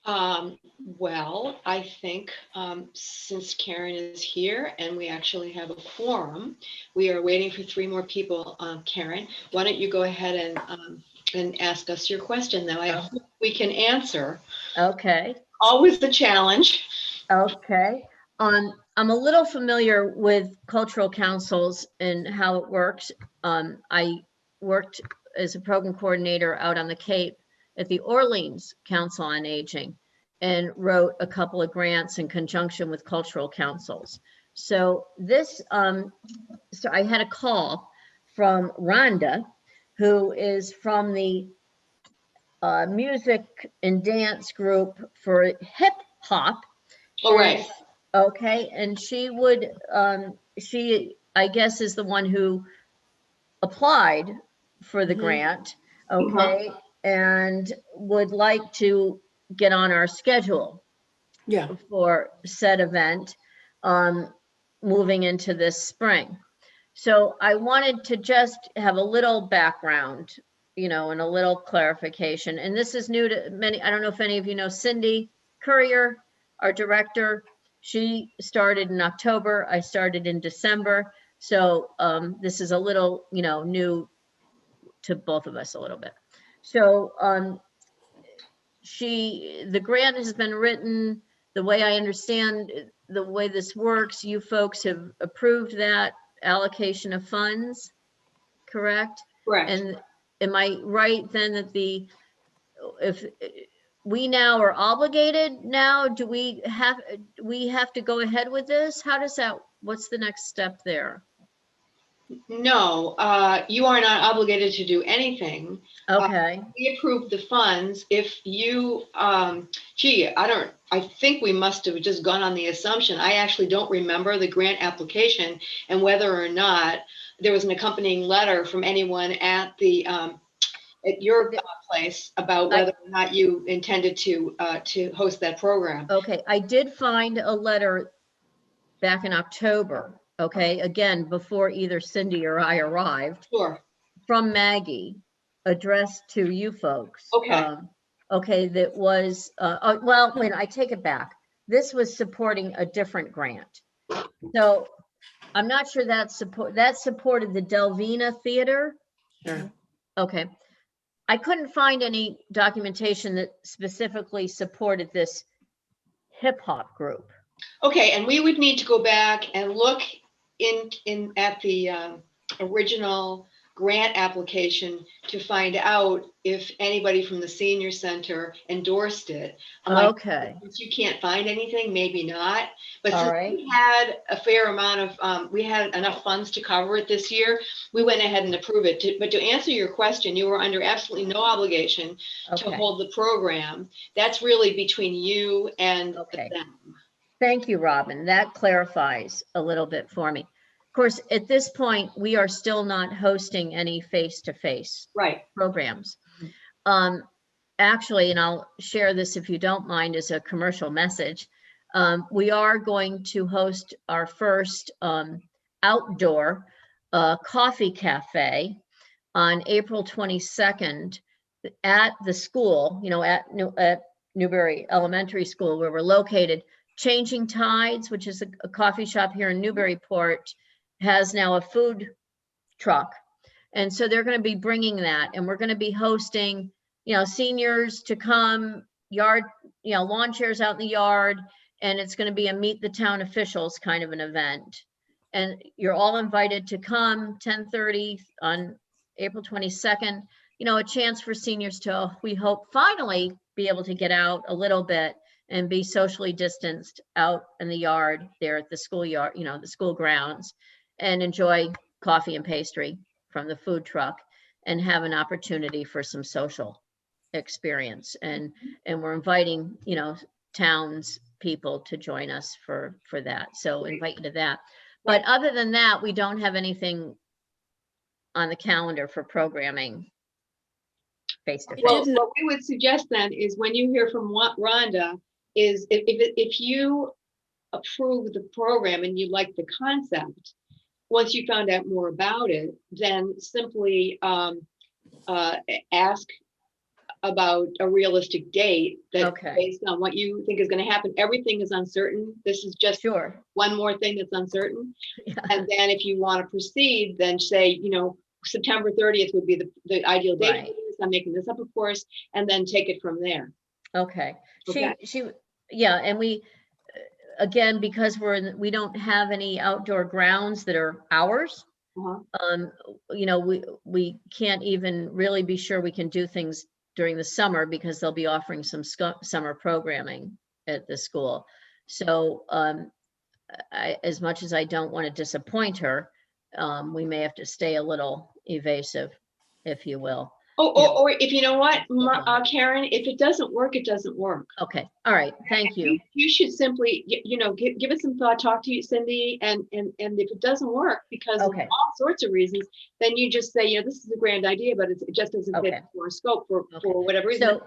Well, I think since Karen is here and we actually have a quorum, we are waiting for 3 more people. Karen, why don't you go ahead and ask us your question now? I hope we can answer. Okay. Always a challenge. Okay. I'm a little familiar with cultural councils and how it works. I worked as a program coordinator out on the Cape at the Orleans Council on Aging and wrote a couple of grants in conjunction with cultural councils. So this, so I had a call from Rhonda, who is from the music and dance group for hip hop. All right. Okay, and she would, she, I guess, is the one who applied for the grant, okay, and would like to get on our schedule for said event, moving into this spring. So I wanted to just have a little background, you know, and a little clarification. And this is new to many. I don't know if any of you know Cindy Courier, our director. She started in October. I started in December. So this is a little, you know, new to both of us a little bit. So the grant has been written. The way I understand the way this works, you folks have approved that allocation of funds, correct? Correct. And am I right then that if we now are obligated now, do we have to go ahead with this? How does that, what's the next step there? No, you are not obligated to do anything. Okay. We approved the funds. If you, I think we must have just gone on the assumption. I actually don't remember the grant application and whether or not there was an accompanying letter from anyone at your place about whether or not you intended to host that program. Okay, I did find a letter back in October. Okay, again, before either Cindy or I arrived. Sure. From Maggie, addressed to you folks. Okay. Okay, that was, well, wait, I take it back. This was supporting a different grant. So I'm not sure that supported the Delvina Theater. Sure. Okay. I couldn't find any documentation that specifically supported this hip hop group. Okay, and we would need to go back and look at the original grant application to find out if anybody from the senior center endorsed it. Okay. Since you can't find anything, maybe not. But All since right. we had a fair amount of, we had enough funds to cover it this year, we went ahead and approved it. But to answer your question, you were under absolutely no obligation to hold the program. That's really between you and them. Thank you, Robin. That clarifies a little bit for me. Of course, at this point, we are still not hosting any face-to-face programs. Actually, and I'll share this if you don't mind as a commercial message, we are going to host our first outdoor coffee cafe on April 22nd at the school, you know, at Newberry Elementary School, where we're located. Changing Tides, which is a coffee shop here in Newburyport, has now a food truck. And so they're going to be bringing that, and we're going to be hosting, you know, seniors to come, yard, you know, lawn chairs out in the yard, and it's going to be a meet the town officials kind of an event. And you're all invited to come 10:30 on April 22nd, you know, a chance for seniors to, we hope, finally be able to get out a little bit and be socially distanced out in the yard there at the schoolyard, you know, the school grounds, and enjoy coffee and pastry from the food truck and have an opportunity for some social experience. And we're inviting, you know, towns people to join us for that. So invite you to that. But other than that, we don't have anything on the calendar for programming face-to-face. Well, what we would suggest then is when you hear from Rhonda, is if you approve the program and you like the concept, once you found out more about it, then simply ask about a realistic date that Okay. based on what you think is going to happen. Everything is uncertain. This is just Sure. one more thing that's uncertain. Yeah. And then if you want to proceed, then say, September 30th would be the ideal date. Right. I'm making this up, of course, and then take it from there. Okay. Okay. Yeah, and we, again, because we don't have any outdoor grounds that are ours, Uh-huh. we can't even really be sure we can do things during the summer because they'll be offering some summer programming at the school. So as much as I don't want to disappoint her, we may have to stay a little evasive, if you will. Or if you know what, Karen, if it doesn't work, it doesn't work. Okay. All right. Thank you. You should simply, give it some thought, talk to you, Cindy, and if it doesn't work because of all sorts of reasons, then you just say, this is a grand idea, but it just doesn't fit for scope for whatever reason.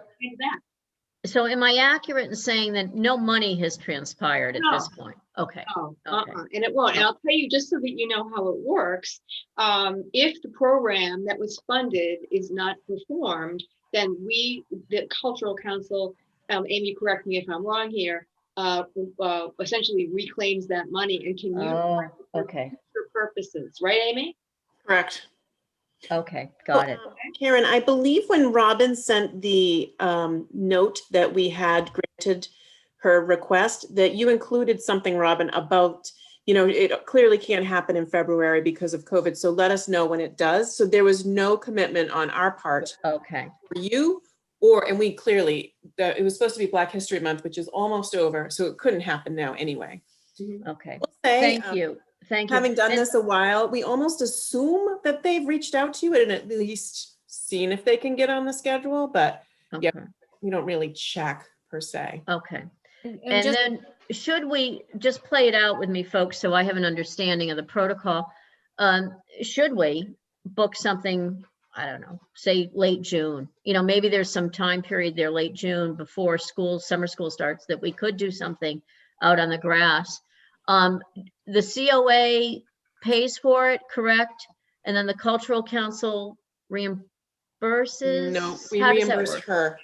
So am I accurate in saying that no money has transpired at this point? Okay. And it won't. And I'll tell you, just so that you know how it works, if the program that was funded is not performed, then the Cultural Council, Amy, correct me if I'm wrong here, essentially reclaims that money and can use it for purposes. Right, Amy? Correct. Okay, got it. Karen, I believe when Robin sent the note that we had granted her request, that you included something, Robin, about, it clearly can't happen in February because of COVID. So let us know when it does. So there was no commitment on our part. Okay. For you, and we clearly, it was supposed to be Black History Month, which is almost over. So it couldn't happen now anyway. Okay. We'll say, Thank you. Thank you. Having done this a while, we almost assume that they've reached out to you and at least seen if they can get on the schedule, but yeah, we don't really check per se. Okay. And then should we just play it out with me, folks, so I have an understanding of the protocol? Should we book something, I don't know, say late June? Maybe there's some time period there, late June, before summer school starts, that we could do something out on the grass. The COA pays for it, correct? And then the Cultural Council reimburses? No, we reimburse her.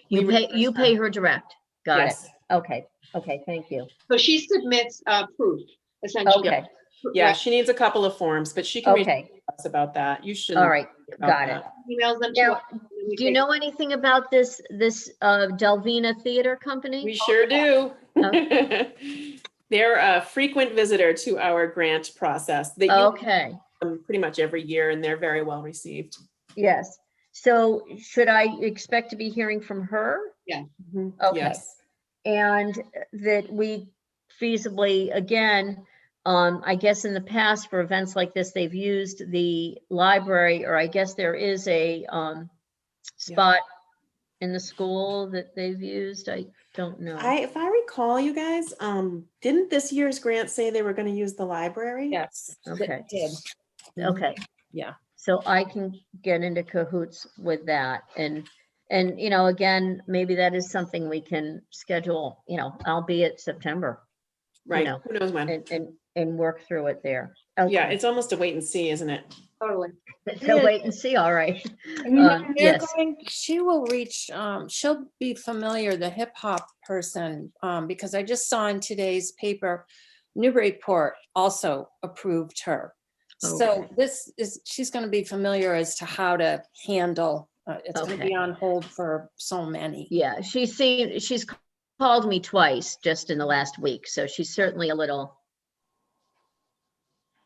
You pay her direct. Got it. Okay. Okay. Thank you. So she submits proof, essentially. Okay. Yeah, she needs a couple of forms, but she can reach us about that. You should. All right. Got it. Emails them now, do you know anything about this Delvina Theater Company? We sure do. Okay. They're a frequent visitor to our grant process. They pretty much every year, and they're very well received. Yes. So should I expect to be hearing from her? Yeah. Okay. Yes. And that we feasibly, again, I guess in the past for events like this, they've used the library, or I guess there is a spot in the school that they've used. I don't know. If I recall, you guys, didn't this year's grant say they were going to use the library? Yes. Okay. Did. Okay. Yeah. So I can get into cahoots with that. And again, maybe that is something we can schedule, albeit September. Right. Who knows when? And work through it there. Okay. Yeah, it's almost a wait and see, isn't it? Totally. So wait and see. All right. Yes. She will reach, she'll be familiar, the hip hop person, because I just saw in today's paper, Newburyport also approved her. So she's going to be familiar as to how to handle, it's going to be on hold for so many. Yeah, she's called me twice just in the last week. So she's certainly a little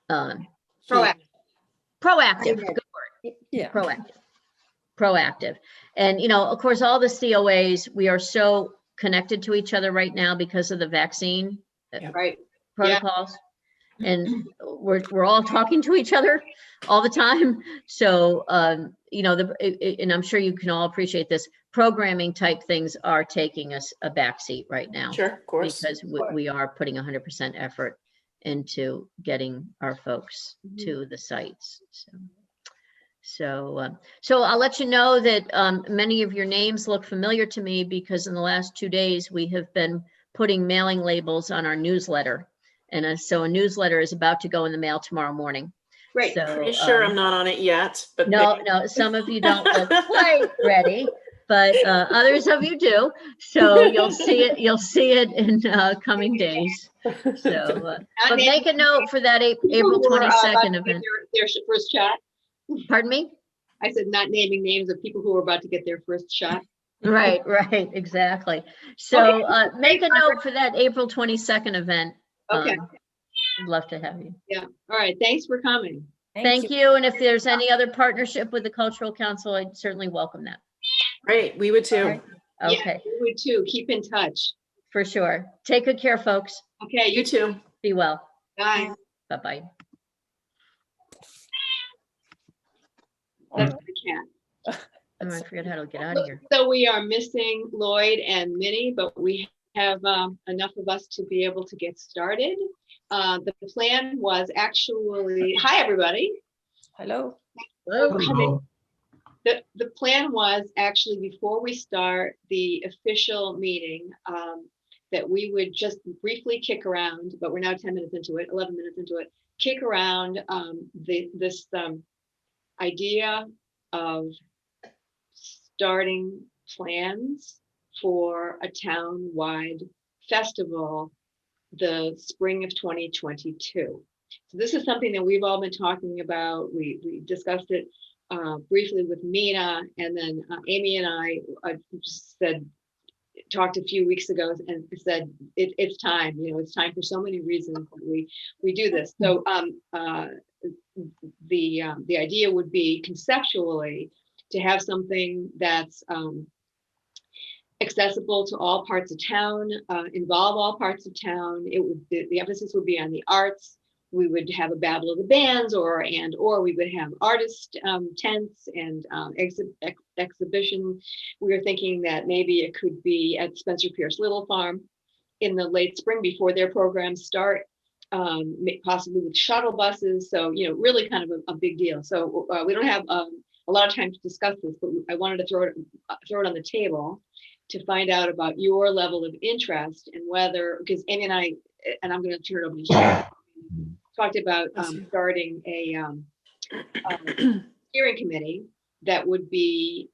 proactive. Good word. Yeah. Proactive. And, of course, all the COAs, we are so connected to each other right now because of the vaccine protocols. And we're all talking to each other all the time. So, and I'm sure you can all appreciate this, programming type things are taking us a backseat right now. Sure, of course. Because we are putting 100% effort into getting our folks to the sites. So I'll let you know that many of your names look familiar to me because in the last 2 days, we have been putting mailing labels on our newsletter. And so a newsletter is about to go in the mail tomorrow morning. Right. So, Pretty sure I'm not on it yet. But no, some of you don't look quite ready. but others of you do. So you'll see it in coming days. So, Not but make a naming note for that people April who are about to 22nd get event. Their first shot. Pardon me? I said not naming names of people who are about to get their first shot. Right, exactly. So make a note for that April 22nd event. Okay. I'd love to have you. Yeah. All right. Thanks for coming. Thank you. And if there's any other partnership with the Cultural Council, I'd certainly welcome that. Great, we would too. All right. Okay, Yeah, you would too. Keep in touch. for sure. Take good care, folks. Okay. You too. Be well. Bye. Bye-bye. That's the cat. Oh, I forget how to get out of here. So we are missing Lloyd and Minnie, but we have enough of us to be able to get started. The plan was actually, hi, everybody. Hello. Hello. The plan was actually before we start the official meeting, that we would just briefly kick around, but we're now 10 minutes into it, 11 minutes into it, kick around this idea of starting plans for a town-wide festival the spring of 2022. So this is something that we've all been talking about. We discussed it briefly with Mina, and then Amy and I talked a few weeks ago and said it's time. It's time for so many reasons that we do this. So the idea would be conceptually to have something that's accessible to all parts of town, involve all parts of town. The emphasis would be on the arts. We would have a battle of the bands, or we would have artist tents and exhibition. We were thinking that maybe it could be at Spencer Pierce Little Farm in the late spring before their programs start, possibly with shuttle buses. So really kind of a big deal. So we don't have a lot of time to discuss this, but I wanted to throw it on the table to find out about your level of interest and whether, because Amy and I, and I'm going to turn it over to you, talked about starting a steering committee that would be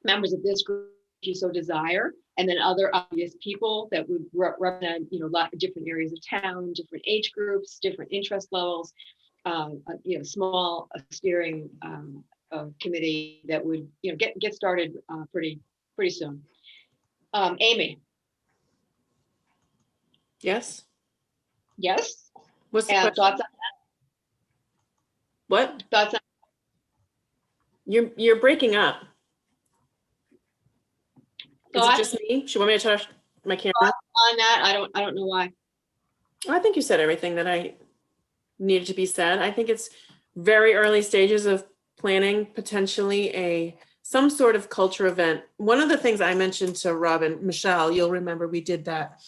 members of this group, if you so desire, and then other obvious people that would represent, a lot of different areas of town, different age groups, different interest levels, small steering committee that would, get started pretty soon. Amy. Yes. Yes. What's the question? Thoughts on that? What? Thoughts on You're breaking up. Is it thoughts just me? Should want me to touch my camera? on that? I don't know why. I think you said everything that I needed to be said. I think it's very early stages of planning potentially some sort of culture event. One of the things I mentioned to Robin, Michelle, you'll remember we did that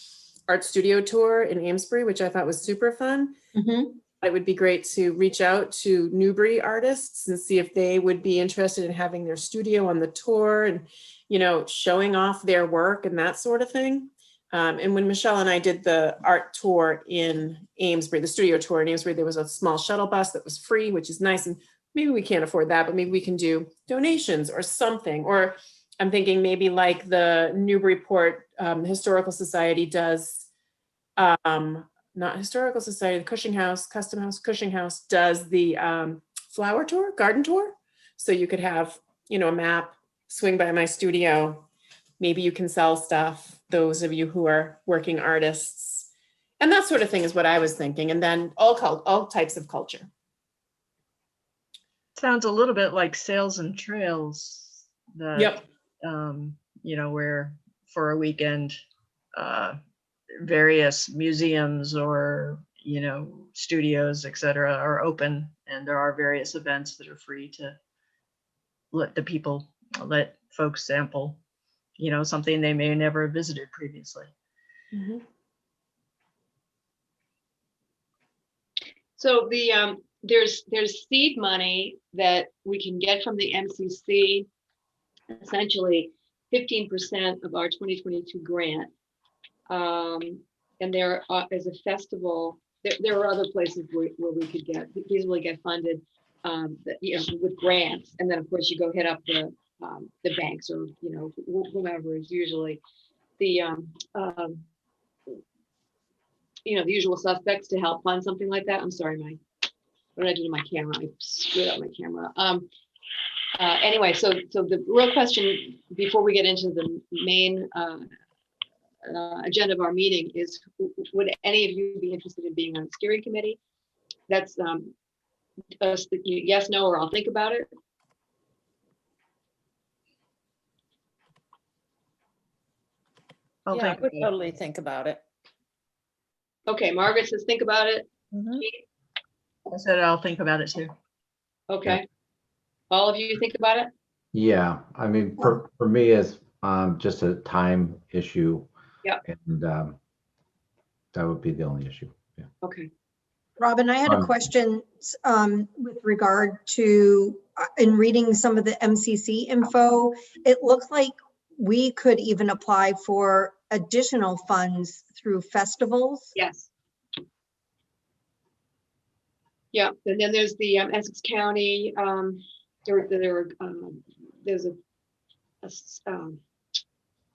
art studio tour in Amesbury, which I thought was super fun. Mm-hmm. It would be great to reach out to Newbury artists and see if they would be interested in having their studio on the tour and, showing off their work and that sort of thing. And when Michelle and I did the art tour in Amesbury, the studio tour in Amesbury, there was a small shuttle bus that was free, which is nice. And maybe we can't afford that, but maybe we can do donations or something. Or I'm thinking maybe like the Newburyport Historical Society does, not Historical Society, the Cushing House, Custom House, Cushing House does the flower tour, garden tour. So you could have, a map, swing by my studio. Maybe you can sell stuff, those of you who are working artists. And that sort of thing is what I was thinking. And then all types of culture. Sounds a little bit like Sails and Trails. Yep. Where for a weekend, various museums or, studios, et cetera, are open, and there are various events that are free to let folks sample, something they may never have visited previously. Mm-hmm. So there's seed money that we can get from the MCC, essentially 15% of our 2022 grant. And there is a festival. There are other places where we could easily get funded, with grants. And then of course you go hit up the the banks or, whomever is usually the, the usual suspects to help fund something like that. I'm sorry, what did I do to my camera? I screwed up my camera. Anyway, so the real question before we get into the main agenda of our meeting is, would any of you be interested in being on the steering committee? That's yes, no, or I'll think about it. I'll Yeah, I think would about it. totally think about it. Okay, Margaret says think about it. Mhm. I said I'll think about it too. Okay. All of you think about it? Yeah, I mean, for me, it's just a time issue. Yep. And that would be the only issue. Yeah. Okay. Robin, I had a question with regard to, in reading some of the MCC info, it looks like we could even apply for additional funds through festivals. Yes. Yeah, and then there's the Essex County, there's a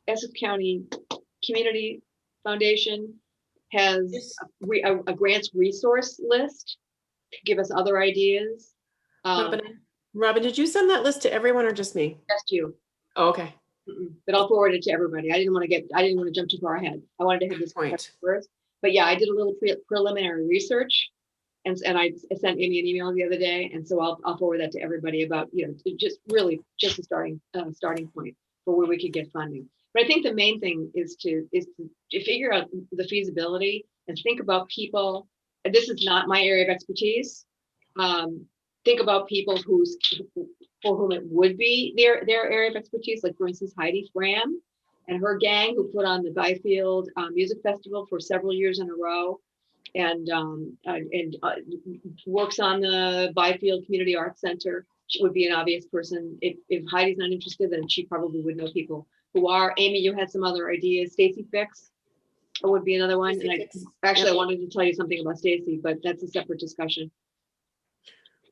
Essex County Community Foundation has a grants resource list to give us other ideas. Robin, did you send that list to everyone or just me? Just you. Oh, okay. But I'll forward it to everybody. I didn't want to jump too far ahead. I wanted to have this Point. first. But yeah, I did a little preliminary research, and I sent Amy an email the other day, and so I'll forward that to everybody about just a starting point for where we could get funding. But I think the main thing is to figure out the feasibility and think about people. And this is not my area of expertise. Think about people for whom it would be their area of expertise. Like for instance, Heidi Fram and her gang, who put on the Byfield Music Festival for several years in a row, and works on the Byfield Community Arts Center. She would be an obvious person. If Heidi's not interested, then she probably would know people who are. Amy, you had some other ideas. Stacy Fix would be another one. And I wanted to tell you something about Stacy, but that's a separate discussion.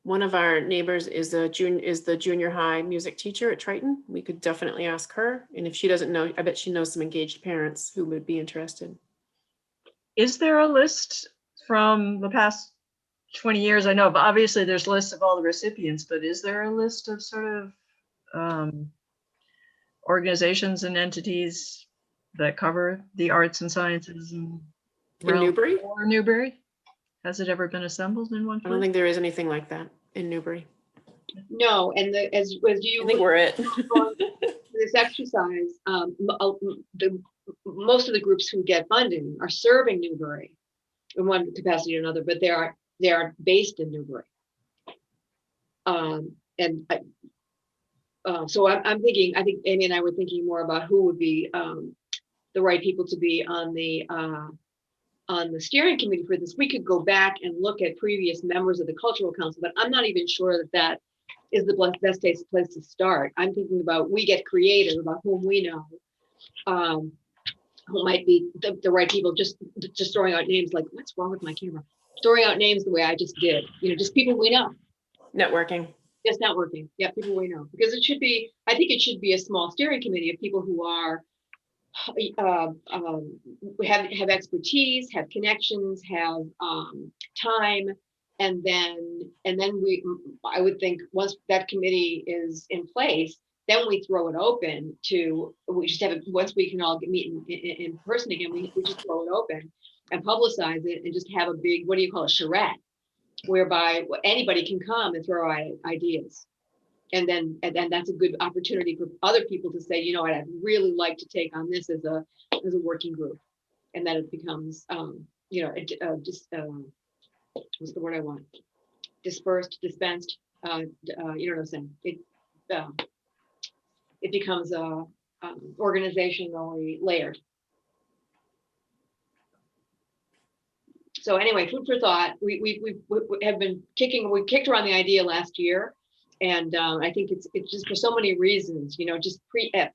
One of our neighbors is the junior high music teacher at Triton. We could definitely ask her. And if she doesn't know, I bet she knows some engaged parents who would be interested. Is there a list from the past 20 years? I know, but obviously there's lists of all the recipients, but is there a list of sort of organizations and entities that cover the arts and sciences in Newbury? Or Newbury? Has it ever been assembled in one I don't place? think there is anything like that in Newbury. No, and as you I think we're it. this exercise, most of the groups who get funding are serving Newbury in one capacity or another, but they are based in Newbury. So I'm thinking, I think Amy and I were thinking more about who would be the right people to be on the steering committee for this. We could go back and look at previous members of the Cultural Council, but I'm not even sure that is the best place to start. I'm thinking about, we get creative about whom we know, who might be the right people. Just throwing out names, like, what's wrong with my camera? Throwing out names the way I just did. Just people we know. Networking. Just networking. Yeah, people we know. Because I think it should be a small steering committee of people who are have expertise, have connections, have time, and then I would think once that committee is in place, then we throw it open to, we just have it, once we can all meet in person again, we just throw it open and publicize it and just have a big, what do you call it, charrette, whereby anybody can come and throw out ideas. And then that's a good opportunity for other people to say, I'd really like to take on this as a working group. And then it becomes, what's the word I want? Dispensed, you know what I'm saying? It becomes organizationally layered. So anyway, food for thought. We have been kicked around the idea last year. And I think it's just for so many reasons, just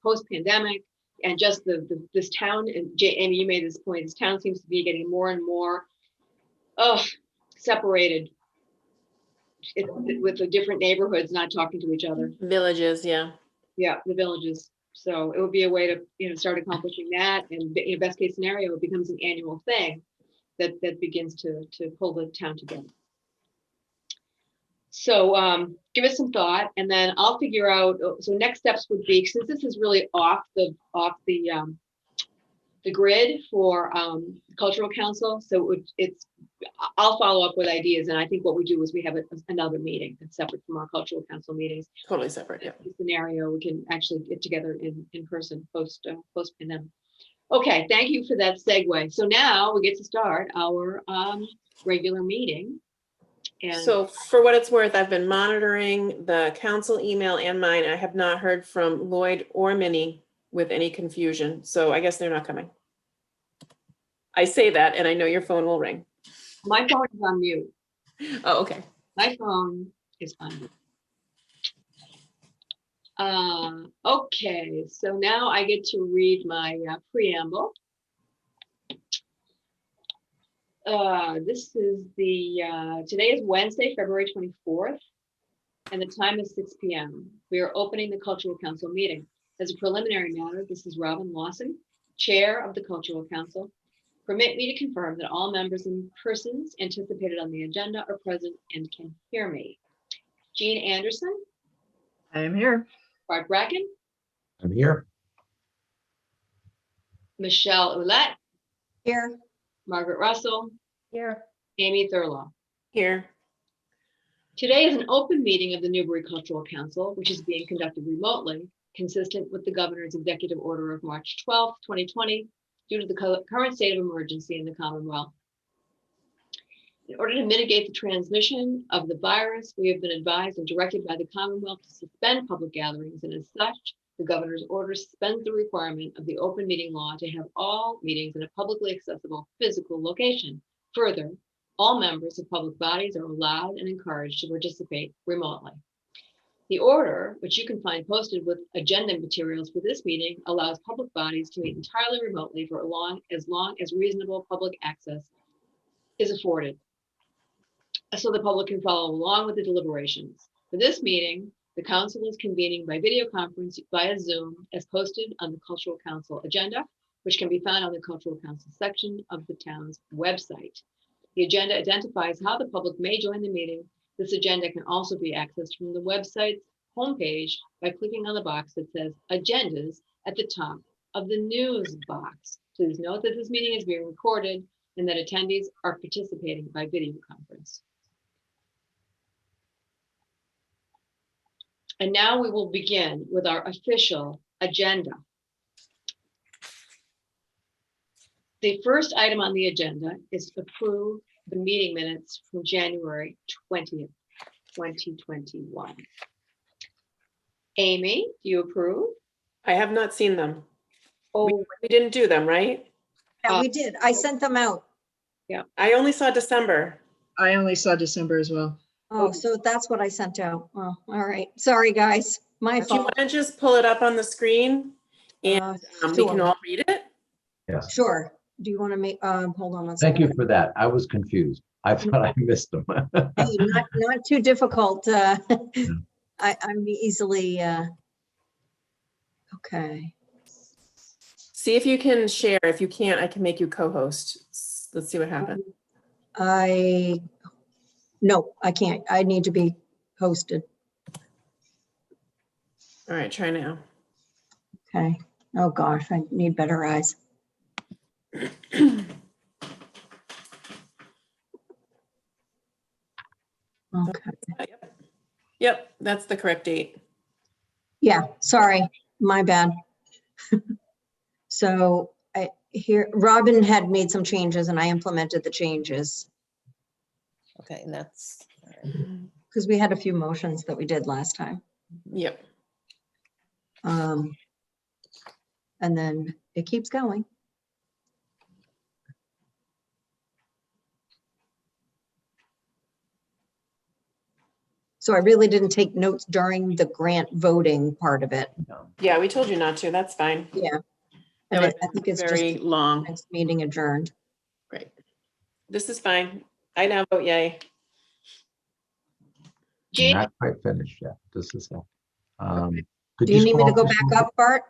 post-pandemic, and just this town, and Amy, you made this point, this town seems to be getting more and more separated with the different neighborhoods not talking to each other. Villages, yeah. Yeah, the villages. So it would be a way to, start accomplishing that. And best case scenario, it becomes an annual thing that begins to pull the town together. So give it some thought, and then I'll figure out. So next steps would be, since this is really off the grid for cultural council, so I'll follow up with ideas, and I think what we do is we have another meeting that's separate from our cultural council meetings. Totally separate, yeah. Scenario, we can actually get together in person post pandemic. Okay, thank you for that segue. So now we get to start our regular meeting. And So for what it's worth, I've been monitoring the council email and mine. I have not heard from Lloyd or Minnie with any confusion, so I guess they're not coming. I say that, and I know your phone will ring. my phone is on mute. Oh, okay. My phone is on mute. Okay, so now I get to read my preamble. This is today is Wednesday, February 24th, and the time is 6 p.m. We are opening the Cultural Council meeting. As a preliminary matter, this is Robin Lawson, Chair of the Cultural Council. Permit me to confirm that all members and persons anticipated on the agenda are present and can hear me. Jean Anderson, I am here. Bart Bracken, I'm here. Michelle Ouellette, Here, Margaret Russell, Here. Amy Thurlaw. Here. Today is an open meeting of the Newbury Cultural Council, which is being conducted remotely, consistent with the Governor's Executive Order of March 12, 2020, due to the current state of emergency in the Commonwealth. In order to mitigate the transmission of the virus, we have been advised and directed by the Commonwealth to suspend public gatherings, and as such, the Governor's order suspends the requirement of the open meeting law to have all meetings in a publicly accessible physical location. Further, all members of public bodies are allowed and encouraged to participate remotely. The order, which you can find posted with agenda materials for this meeting, allows public bodies to meet entirely remotely for as long as reasonable public access is afforded, so the public can follow along with the deliberations. For this meeting, the council is convening by video conference via Zoom as posted on the Cultural Council agenda, which can be found on the Cultural Council section of the town's website. The agenda identifies how the public may join the meeting. This agenda can also be accessed from the website's homepage by clicking on the box that says Agendas at the top of the news box. Please note that this meeting is being recorded and that attendees are participating by video conference. And now we will begin with our official agenda. The first item on the agenda is to approve the meeting minutes from January 20th, 2021. Amy, do you approve? I have not seen them. Oh, We didn't do them, right? yeah, we did. I sent them out. I only saw December. I only saw December as well. Oh, so that's what I sent out. Oh, all right. Sorry, guys. My Do you fault. want to just pull it up on the screen and we can Sure. all read it? Yes. Sure. Do you want to make, hold on one Thank second. you for that. I was confused. I thought I missed them. Hey, not too difficult. I'm easily, okay. See if you can share. If you can't, I can make you co-host. Let's see what happens. No, I can't. I need to be hosted. All right, try now. Okay. Oh gosh, I need better eyes. Okay. Yep, that's the correct date. Yeah, sorry, my bad. So Robin had made some changes and I implemented the changes Okay, and that's, because we had a few motions that we did last time. Yep. And then it keeps going. So I really didn't take notes during the grant voting part of it. Yeah, we told you not to. That's fine. Yeah. That And would I think it's very just long. next meeting adjourned. Great. This is fine. I now vote yay. Jean, Not quite finished yet. This is, Could Do you need me to scroll go just a back little up, Bart?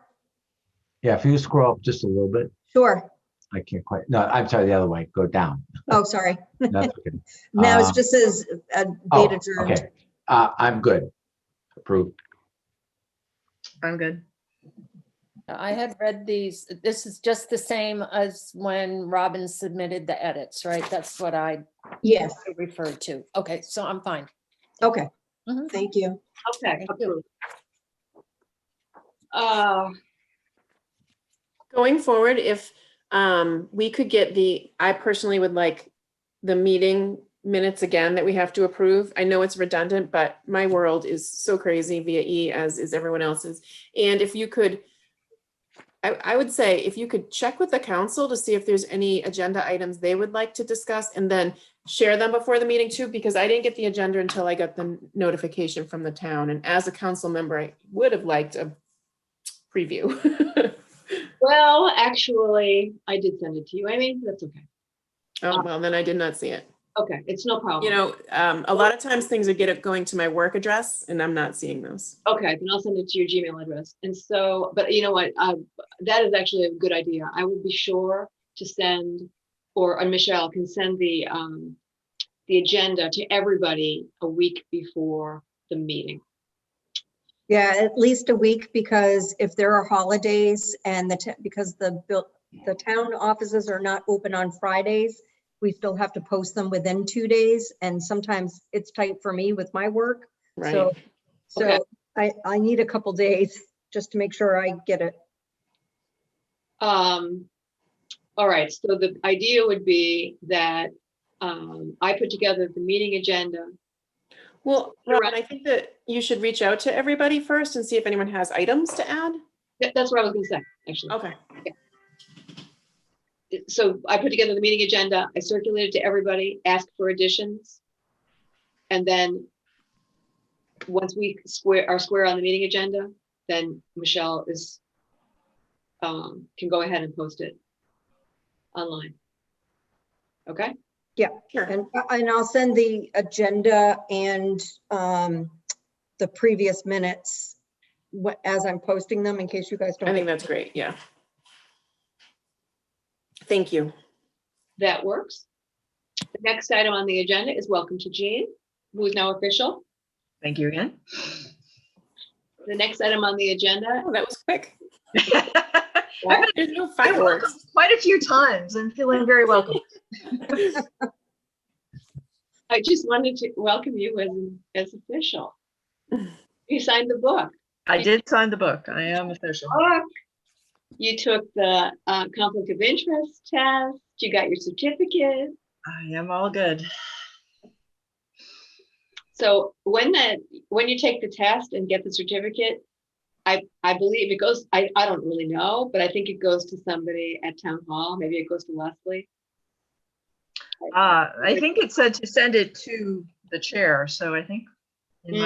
bit? Yeah, if you scroll up just a little bit, Sure. I can't quite, no, I'm sorry, the other way, go down. Oh, sorry. That's okay. Now it Um, just says Oh, date adjourned. okay. I'm good. Approved. I'm good. I had read these. This is just the same as when Robin submitted the edits, right? That's what I Yes. referred to. Okay, so I'm fine. Okay. Mhm. Thank you. Okay, Thank you. approved. Uh, Going forward, if we could get I personally would like the meeting minutes again that we have to approve. I know it's redundant, but my world is so crazy via E as is everyone else's. And if you could, I would say if you could check with the council to see if there's any agenda items they would like to discuss and then share them before the meeting too, because I didn't get the agenda until I got the notification from the town. And as a council member, I would have liked a preview. well, actually, I did send it to you. I mean, that's okay. Oh, well, then I did not see it. Okay, it's no problem. You know, a lot of times things are going to my work address and I'm not seeing those. Okay, then I'll send it to your Gmail address. And so, but you know what? That is actually a good idea. I will be sure to send, or Michelle can send the agenda to everybody a week before the meeting. Yeah, at least a week, because if there are holidays and because the town offices are not open on Fridays, we still have to post them within 2 days. And sometimes it's tight for me with my work. Right. So Okay. I need a couple days just to make sure I get it. All right, so the idea would be that I put together the meeting agenda. Well, Robin, I think that you should reach out to everybody first and see if anyone has items to add. That's what I was gonna say, actually. Okay. So I put together the meeting agenda, I circulated to everybody, asked for additions. And then once we are square on the meeting agenda, then Michelle can go ahead and post it online. Okay? Yeah, Sure. and I'll send the agenda and the previous minutes as I'm posting them in case you guys don't. I think that's great. Yeah. Thank you. That works. The next item on the agenda is welcome to Jean, who is now official. Thank you again. The next item on the agenda. Oh, that was quick. I've been There's no fireworks. quite a few times. I'm feeling very welcome. I just wanted to welcome you as official. You signed the book. I did sign the book. I am official. You took the conflict of interest test. You got your certificate. I am all good. So when you take the test and get the certificate, I believe it goes, I don't really know, but I think it goes to somebody at town hall. Maybe it goes to Leslie. I think it said to send it to the chair. So I think in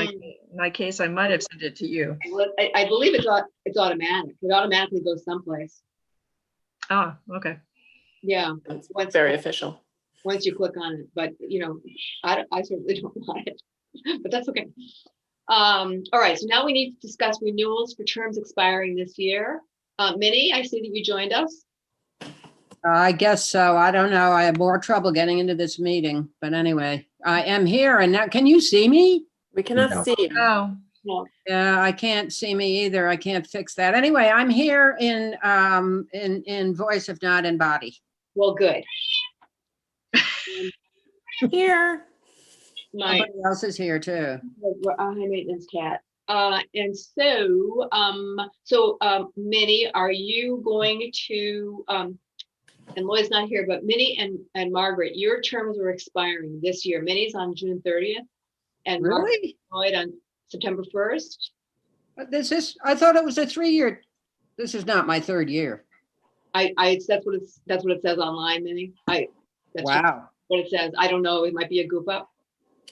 my case, I might have sent it to you. I believe it's automatic. It automatically goes someplace. Oh, okay. Yeah. It's very official. Once you click on it, but you know, I certainly don't want it, but that's okay. All right, so now we need to discuss renewals for terms expiring this year. Minnie, I see that you joined us. I guess so. I don't know. I have more trouble getting into this meeting, but anyway, I am here and now, can you see me? We cannot No. see you. Oh, No. Yeah, I can't see me either. I can't fix that. Anyway, I'm here in voice, if not in body. Well, good. Here. My Somebody else is here too. high maintenance cat. And so, Minnie, are you going to, and Lloyd's not here, but Minnie and Margaret, your terms are expiring this year. Minnie's on June 30th. And Margaret Really? Lloyd on September 1st. I thought it was a 3-year. This is not my 3rd year. That's what it says online, Minnie. That's just Wow. what it says. I don't know. It might be a goof up.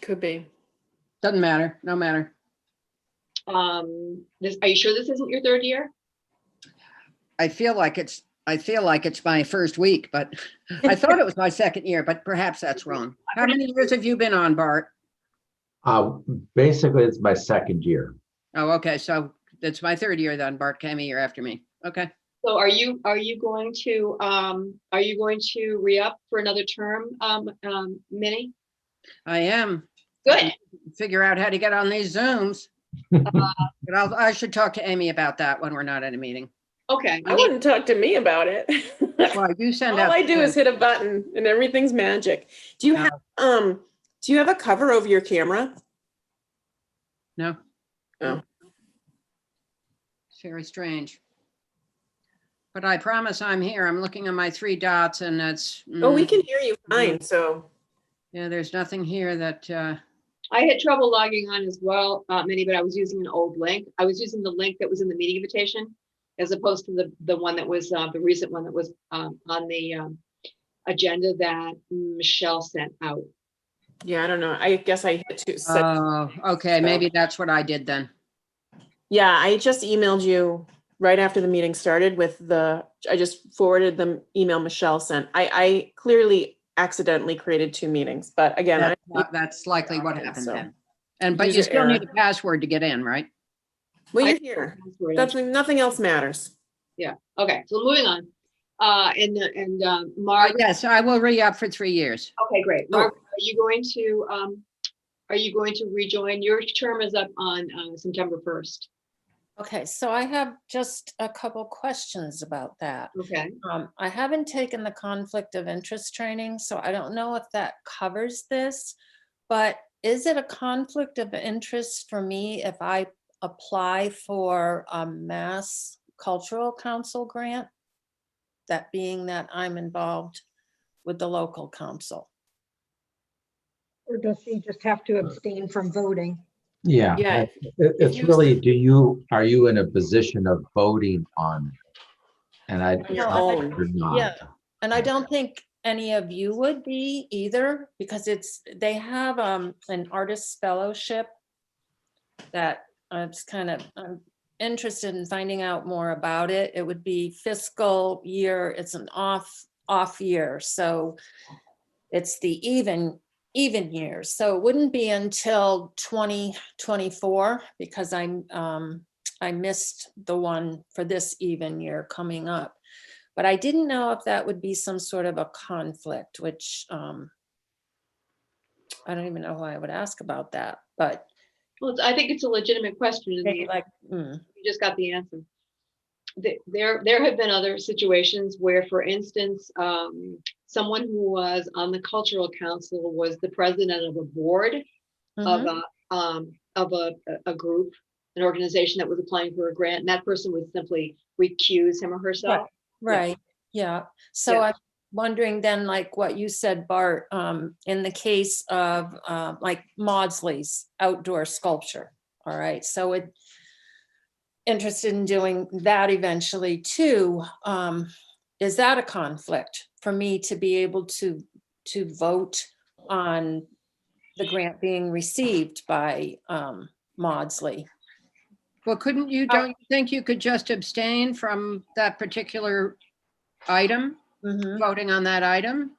Could be. Doesn't matter. No matter. Are you sure this isn't your 3rd year? I feel like it's my first week, but I thought it was my 2nd year, but perhaps that's wrong. How many years have you been on, Bart? Basically, it's my 2nd year. Oh, okay. So It's my third year then, Bart came a year after me. Okay. So are you going to re-up for another term, Minnie? I am. Good. Figure out how to get on these Zooms. But I should talk to Amy about that when we're not at a meeting. Okay. I wouldn't talk to me about it. Well, you send All out. I do is hit a button and everything's magic. Do you have a cover over your camera? No. Oh. It's very strange. But I promise I'm here. I'm looking at my 3 dots and that's. Oh, we can hear you fine, so. Yeah, there's nothing here that, I had trouble logging on as well, Minnie, but I was using an old link. I was using the link that was in the meeting invitation as opposed to the one that was the recent one that was on the agenda that Michelle sent out. Yeah, I don't know. I guess I hit to. oh, okay, maybe that's what I did then. Yeah, I just emailed you right after the meeting started with I just forwarded the email Michelle sent. I clearly accidentally created 2 meetings, but again, That's likely what happened so. then. But you User still need error. a password to get in, right? Well, you're here. That's nothing else matters. Yeah. Okay. So moving on. Mark. Yes, I will re-up for 3 years. Okay, great. Mark, are you going to rejoin? Your term is up on September 1st. Okay, so I have just a couple questions about that. Okay. I haven't taken the conflict of interest training, so I don't know if that covers this, but is it a conflict of interest for me if I apply for a Mass Cultural Council grant? That being that I'm involved with the local council. Or does she just have to abstain from voting? Yeah, Yeah. it's really, are you in a position of voting on? And I. On your own. Or not. Yeah, and I don't think any of you would be either, because they have an artist fellowship that I'm interested in finding out more about it. It would be fiscal year. It's an off year, so it's the even years. So it wouldn't be until 2024 because I missed the one for this even year coming up. But I didn't know if that would be some sort of a conflict, which I don't even know who I would ask about that, but. Well, I think it's a legitimate question. You just got the answer. There have been other situations where, for instance, someone who was on the cultural council was the president of a board of a group, an organization that was applying for a grant, and that person would simply recuse him or herself. Right. Yeah. So Yeah. I'm wondering then, like what you said, Bart, in the case of like Maudsley's outdoor sculpture. All right. So interested in doing that eventually too. Is that a conflict for me to be able to vote on the grant being received by Maudsley? Well, don't you think you could just abstain from that particular item, voting on that item?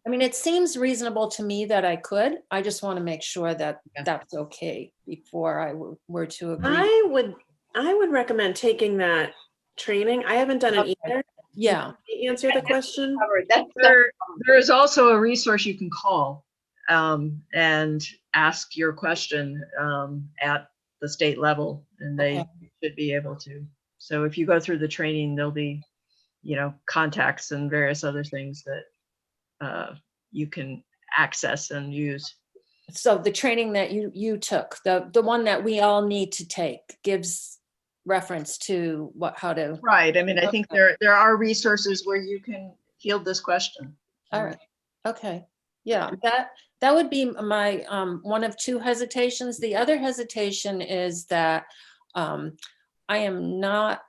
I mean, it seems reasonable to me that I could. I just want to make sure that that's okay before I were to agree. I would recommend taking that training. I haven't done it either. Yeah. Can you answer the question? There is also a resource you can call and ask your question at the state level, and they should be able to. So if you go through the training, there'll be, contacts and various other things that you can access and use. So the training that you took, the one that we all need to take, gives reference to how to. Right. I mean, I think there are resources where you can field this question. All right. Okay. Yeah, that would be my one of 2 hesitations. The other hesitation is that I am not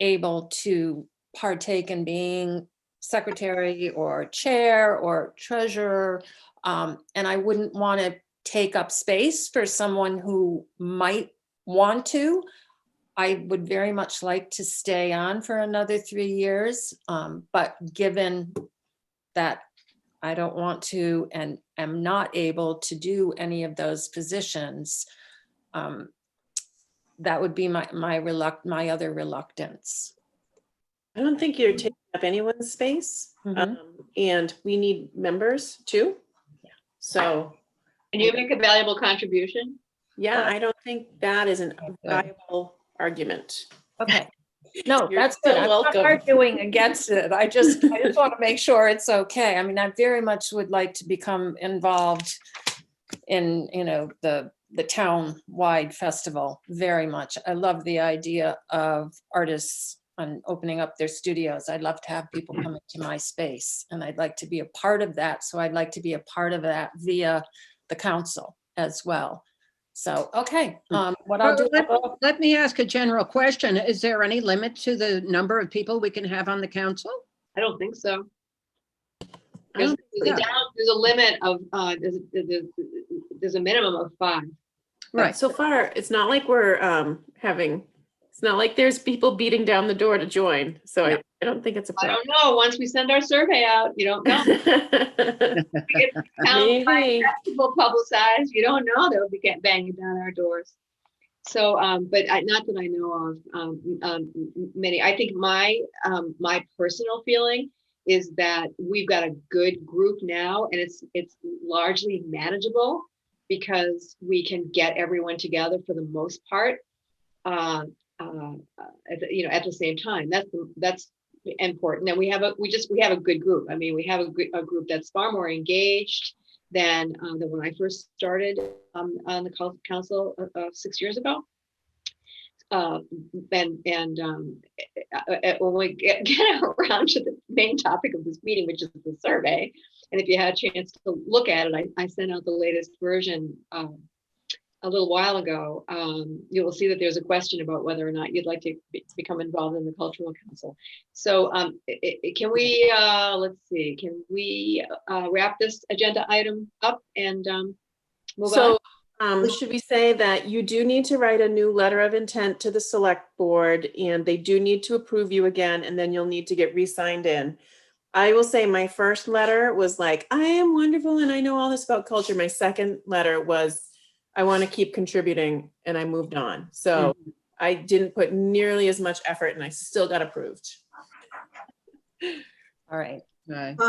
able to partake in being secretary or chair or treasurer, and I wouldn't want to take up space for someone who might want to. I would very much like to stay on for another 3 years, but given that I don't want to and am not able to do any of those positions, that would be my other reluctance. I don't think you're taking up anyone's space. Mhm. And we need members too. Yeah. So, And you make a valuable contribution. yeah, I don't think that is a Good. viable argument. Okay. No, You're that's good. still I'm not welcome. arguing against it. I just want to make sure it's okay. I mean, I very much would like to become involved in, the town-wide festival, very much. I love the idea of artists on opening up their studios. I'd love to have people come into my space, and I'd like to be a part of that. So I'd like to be a part of that via the council as well. So, okay, what I'll do. Let me ask a general question. Is there any limit to the number of people we can have on the council? I don't think so. I don't There's a limit of, there's a minimum of 5. Right. So far, it's not like we're it's not like there's people beating down the door to join. So I don't think it's a I problem. don't know. Once we send our survey out, you don't know. We get town Maybe. festival publicized, you don't know they'll be banging down our doors. So, but not that I know of many. I think my personal feeling is that we've got a good group now, and it's largely manageable because we can get everyone together for the most part. At the same time, that's important. And we have a good group. I mean, we have a group that's far more engaged than when I first started on the council 6 years ago. When we get around to the main topic of this meeting, which is the survey, and if you had a chance to look at it, I sent out the latest version a little while ago. You will see that there's a question about whether or not you'd like to become involved in the cultural council. So can we, let's see, can we wrap this agenda item up and move on? Should we say that you do need to write a new letter of intent to the select board, and they do need to approve you again, and then you'll need to get re-signed in. I will say my first letter was like, I am wonderful and I know all this about culture. My second letter was, I want to keep contributing, and I moved on. So I didn't put nearly as much effort, and I still got approved. All right. And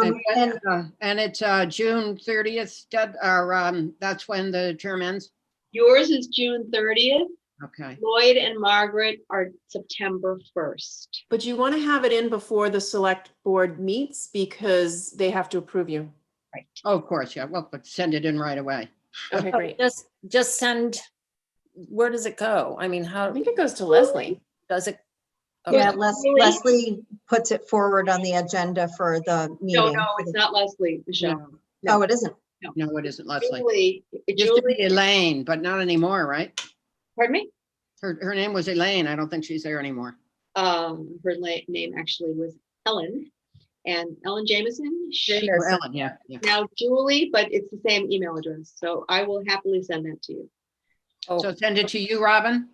And it's June 30th, that's when the term ends? Yours is June 30th. Okay. Lloyd and Margaret are September 1st. But you want to have it in before the select board meets because they have to approve you. Right. Oh, of course, yeah. Well, but send it in right away. Okay, great. Just send, where does it go? I mean, I how think it goes to Leslie. does it? yeah, Okay. Leslie puts it forward on the agenda for the meeting. No, it's not Leslie, Michelle. No. Oh, it isn't. No, it isn't Leslie. Julie, It used to be Elaine, but not anymore, right? pardon me? Her name was Elaine. I don't think she's there anymore. Her name actually was Ellen, and Ellen Jameson. Or Ellen, yeah. Now Julie, but it's the same email address. So I will happily send that to you. So send it to you, Robin?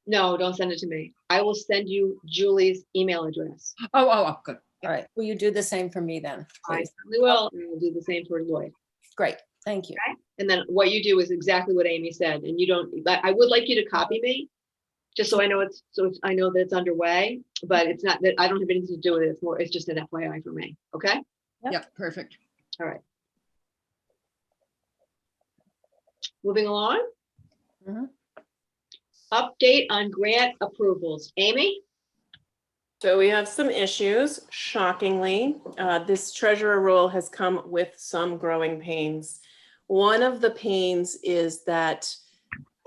No, don't send it to me. I will send you Julie's email address. Oh, good. All right. Will you do the same for me then? I Please? certainly will. And I'll do the same for Lloyd. Great. Thank you. And then what you do is exactly what Amy said. And you don't, I would like you to copy me, just so I know I know that it's underway, but it's not that I don't have anything to do with it. It's just an FYI for me. Okay. Yep, perfect. All right. Moving along. Mhm. Update on grant approvals. Amy? So we have some issues, shockingly. This treasurer role has come with some growing pains. One of the pains is that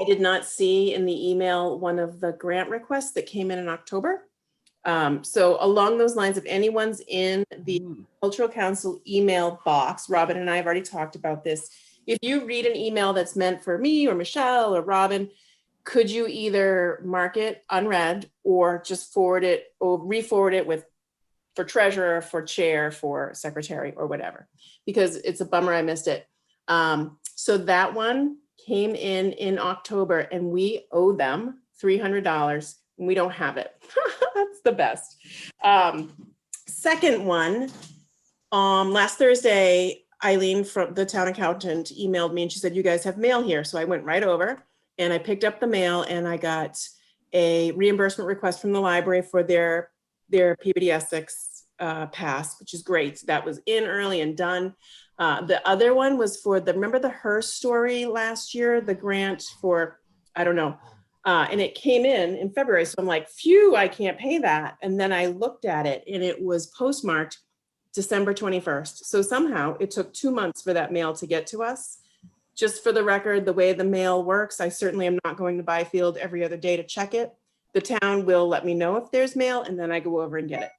I did not see in the email one of the grant requests that came in October. So along those lines, if anyone's in the Cultural Council email box, Robin and I have already talked about this. If you read an email that's meant for me or Michelle or Robin, could you either mark it unread or just forward it or re-forward it with for treasurer, for chair, for secretary or whatever, because it's a bummer I missed it. So that one came in October and we owe them $300 and we don't have it. That's the best. Second one, last Thursday, Eileen from the town accountant emailed me and she said, you guys have mail here. So I went right over and I picked up the mail and I got a reimbursement request from the library for their Peabody Essex pass, which is great. So that was in early and done. The other one was for remember the Her Story last year, the grant for, I don't know. And it came in February. So I'm like, phew, I can't pay that. And then I looked at it and it was postmarked December 21st. So somehow it took 2 months for that mail to get to us. Just for the record, the way the mail works, I certainly am not going to Byfield every other day to check it. The town will let me know if there's mail and then I go over and get it.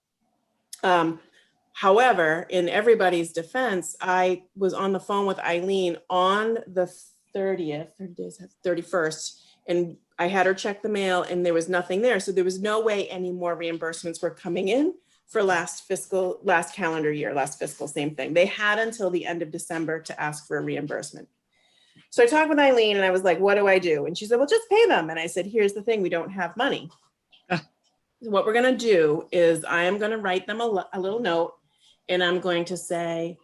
However, in everybody's defense, I was on the phone with Eileen on the 31st, and I had her check the mail and there was nothing there. So there was no way any more reimbursements were coming in for last calendar year, last fiscal, same thing. They had until the end of December to ask for a reimbursement. So I talked with Eileen and I was like, what do I do? And she said, well, just pay them. And I said, here's the thing, we don't have money. What we're gonna do is I am gonna write them a little note and I'm going to say,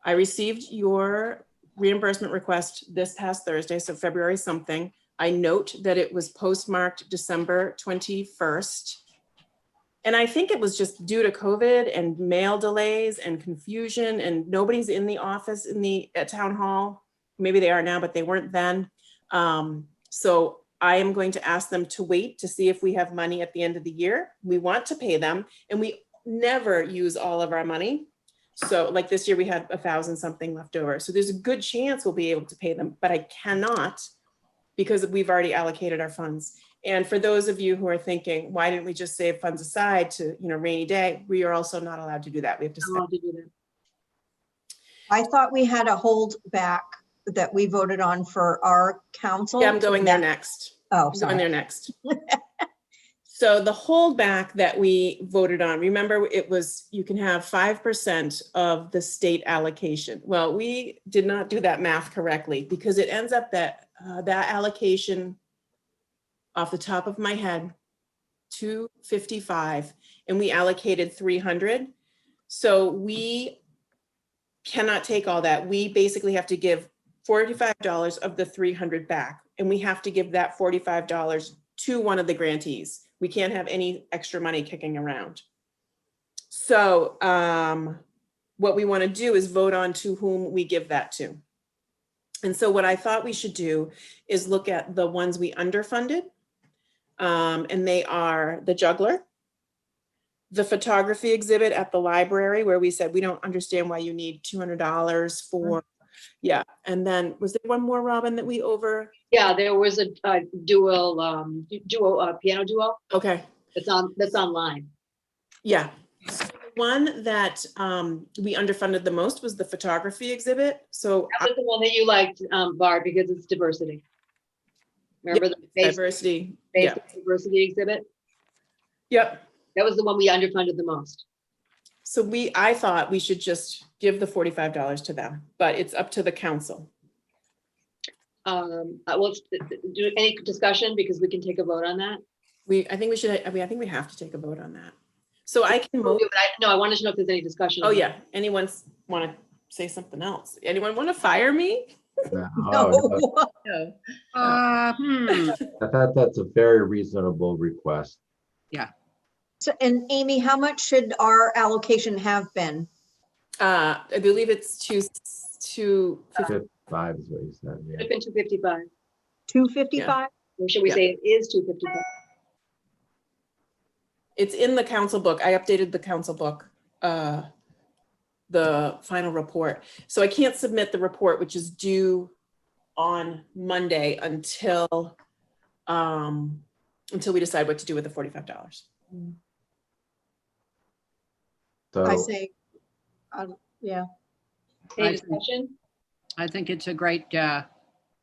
I received your reimbursement request this past Thursday, so February something. I note that it was postmarked December 21st. And I think it was just due to COVID and mail delays and confusion and nobody's in the office at town hall. Maybe they are now, but they weren't then. So I am going to ask them to wait to see if we have money at the end of the year. We want to pay them and we never use all of our money. So like this year we had 1,000 something left over. So there's a good chance we'll be able to pay them, but I cannot because we've already allocated our funds. And for those of you who are thinking, why didn't we just save funds aside to, rainy day? We are also not allowed to do that. We have to spend. I thought we had a hold back that we voted on for our council. Yeah, I'm going there next. Oh, I'm sorry. going there next. So the holdback that we voted on, remember it was, you can have 5% of the state allocation. Well, we did not do that math correctly because it ends up that that allocation off the top of my head, 255, and we allocated 300. So we cannot take all that. We basically have to give $45 of the 300 back, and we have to give that $45 to one of the grantees. We can't have any extra money kicking around. So what we want to do is vote on to whom we give that to. And so what I thought we should do is look at the ones we underfunded. And they are the juggler, the photography exhibit at the library, where we said we don't understand why you need $200 for, yeah. And then was there one more, Robin, that we over? Yeah, there was a duo piano duo. Okay. That's online. Yeah. So the one that we underfunded the most was the photography exhibit. So that was the one that you liked, Barb, because it's diversity. Remember the diversity. Diversity exhibit? Yep. That was the one we underfunded the most. So I thought we should just give the $45 to them, but it's up to the council. Let's do any discussion because we can take a vote on that. I think we should. I think we have to take a vote on that. So I can move. No, I wanted to know if there's any discussion. Oh yeah. Anyone want to say something else? Anyone want to fire me? No, No. I thought that's a very reasonable request. So, and Amy, how much should our allocation have been? I believe it's 255 is what you said. It have been 255. 255? Or should we say it is 255? It's in the council book. I updated the council book, the final report. So I can't submit the report, which is due on Monday until we decide what to do with the $45. So I say, yeah. Any I- discussion? I think it's a great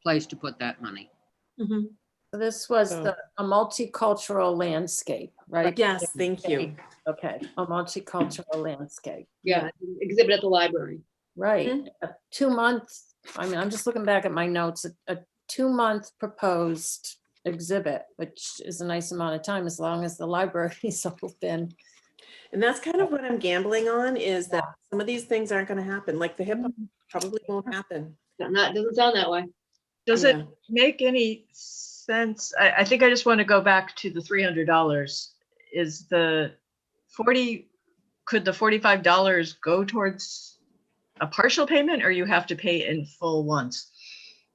place to put that money. Mhm. This was So- a multicultural landscape, right? Yes, thank you. Okay, a multicultural landscape. Yeah, exhibit at the library. Right. Mhm. A 2 month, I'm just looking back at my notes, a 2-month proposed exhibit, which is a nice amount of time as long as the library is open. And that's kind of what I'm gambling on, is that some of these things aren't going to happen. Like the hip hop probably won't happen. Doesn't sound that way. Does Yeah. it make any sense sense. I think I just want to go back to the $300. Is the 40, could the $45 go towards a partial payment, or you have to pay in full once?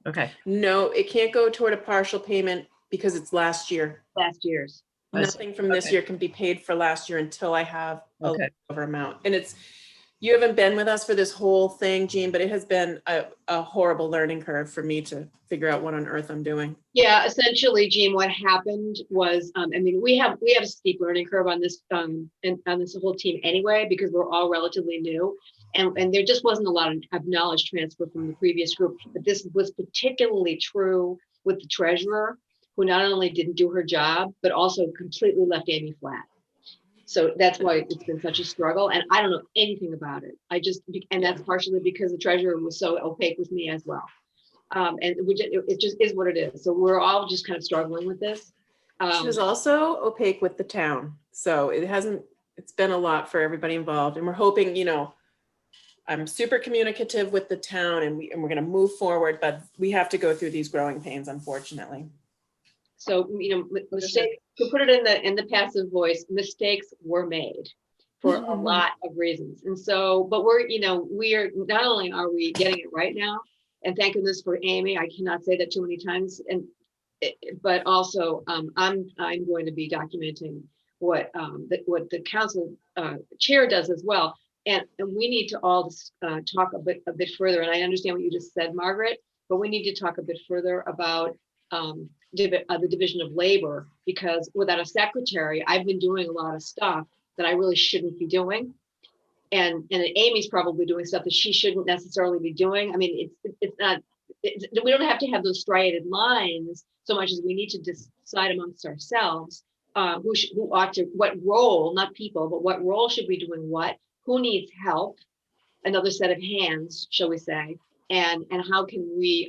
Okay, No, it can't go toward a partial payment because it's last year. Last year's. I see. Nothing from this Okay. year can be paid for last year until I have a Okay. leftover amount. And it's, you haven't been with us for this whole thing, Jean, but it has been a horrible learning curve for me to figure out what on earth I'm doing. Yeah, essentially, Jean, what happened was, I mean, we have a steep learning curve on this, and on this whole team anyway, because we're all relatively new. And there just wasn't a lot of knowledge transfer from the previous group, but this was particularly true with the treasurer, who not only didn't do her job, but also completely left Amy flat. So that's why it's been such a struggle. And I don't know anything about it. And that's partially because the treasurer was so opaque with me as well. And it just is what it is. So we're all just kind of struggling with this. She was also opaque with the town. So it's been a lot for everybody involved. And we're hoping, I'm super communicative with the town and we're going to move forward, but we have to go through these growing pains, unfortunately. So, mistake, to put it in the passive voice, mistakes were made for a lot of reasons. And so, but we're not only are we getting it right now, and thank goodness for Amy, I cannot say that too many times, but also I'm going to be documenting what the council chair does as well. And we need to all talk a bit further. And I understand what you just said, Margaret, but we need to talk a bit further about the division of labor, because without a secretary, I've been doing a lot of stuff that I really shouldn't be doing. And Amy's probably doing stuff that she shouldn't necessarily be doing. I mean, we don't have to have those striated lines so much as we need to decide amongst ourselves who ought to, what role, not people, but what role should be doing what, who needs help, another set of hands, shall we say, and how can we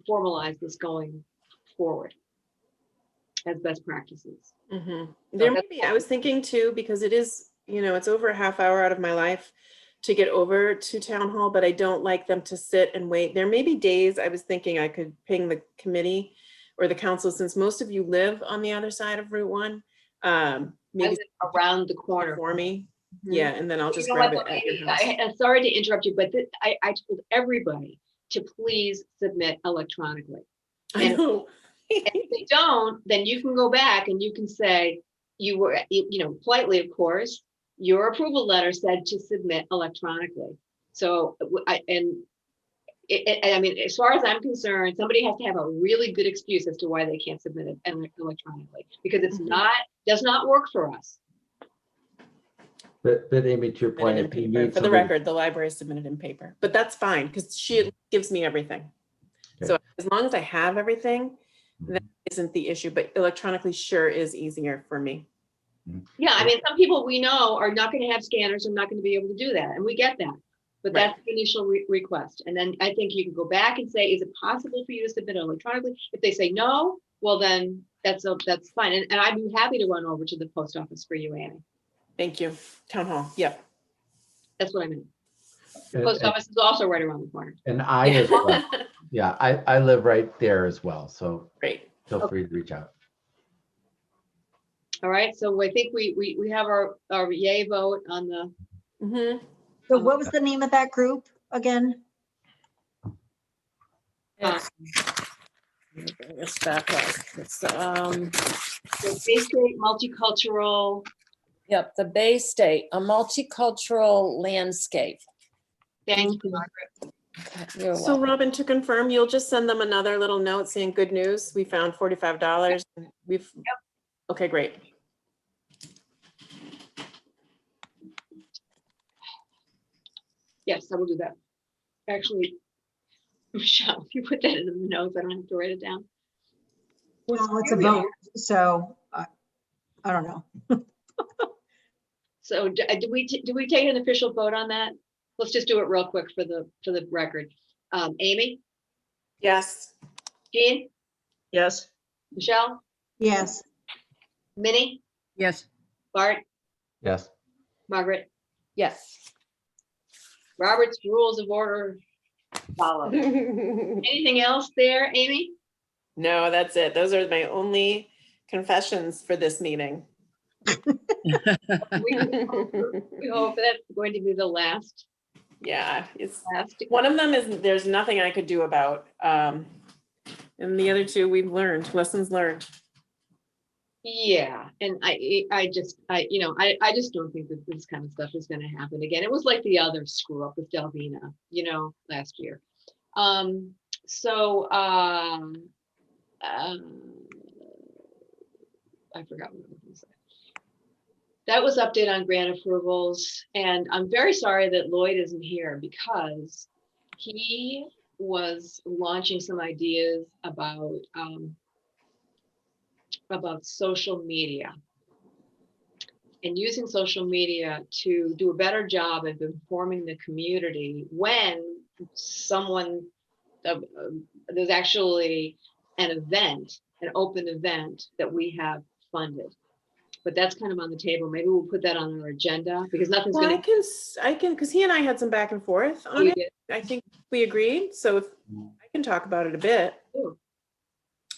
formalize this going forward as best practices. There may be, I was thinking too, because it is, it's over a half hour out of my life to get over to town hall, but I don't like them to sit and wait. There may be days I was thinking I could ping the committee or the council, since most of you live on the other side of Route 1. Maybe around the corner for me. Yeah, and then I'll just grab grab it at your house. I'm sorry to interrupt you, but I told everybody to please submit electronically. I know. And if they don't, then you can go back and you can say, you were, politely, of course, your approval letter said to submit electronically. So, I mean, as far as I'm concerned, somebody has to have a really good excuse as to why they can't submit it electronically, because it's does not work for us. But Amy, to your point, if you need for the record, the library submitted in paper, but that's fine because she gives me everything. Okay. So as long as I have everything, that isn't the issue, but electronically sure is easier for me. Yeah, I mean, some people we know are not going to have scanners and not going to be able to do that, and we get that. But Right. that's the initial request. And then I think you can go back and say, is it possible for you to submit it electronically? If they say no, well, then that's fine. And I'd be happy to run over to the post office for you, Annie. Thank you. Town hall. Yep. That's what I mean. The post office is also right around the corner. And I as well. Yeah, I live right there as well. So Great. feel free to reach out. All right. So I think we have our yay vote on the. So what was the name of that group again? It's bring this back up. It's, The basic multicultural. yep, the Bay State, a multicultural landscape. Thank you, Margaret. Okay, you're So welcome. Robin, to confirm, you'll just send them another little note saying good news. We found $45. We've. Okay, great. Yes, I will do that. Actually, Michelle, if you put that in the notes, I don't have to write it down. Well, it's a Here we vote, so I don't know. So do we take an official vote on that? Let's just do it real quick for the record. Amy, Yes. Jean, Yes. Michelle, Yes, Minnie, Yes. Bart, Yes. Margaret. Yes. Robert's rules of order follow. Anything else there, Amy? No, that's it. Those are my only confessions for this meeting. We hope that's going to be the last. Yeah, it's one of them is there's nothing I could do about. And the other two we've learned, lessons learned. Yeah, and I just don't think that this kind of stuff is going to happen again. It was like the other screw up with Delvina, last year. I forgot what I was going to say. That was update on grant approvals, and I'm very sorry that Lloyd isn't here because he was launching some ideas about social media and using social media to do a better job of informing the community when there's actually an open event that we have funded. But that's kind of on the table. Maybe we'll put that on our agenda because nothing's Well, going to. I can, because he and I had some back and forth on it. I think we agreed. So if I can talk about it a bit. Ooh.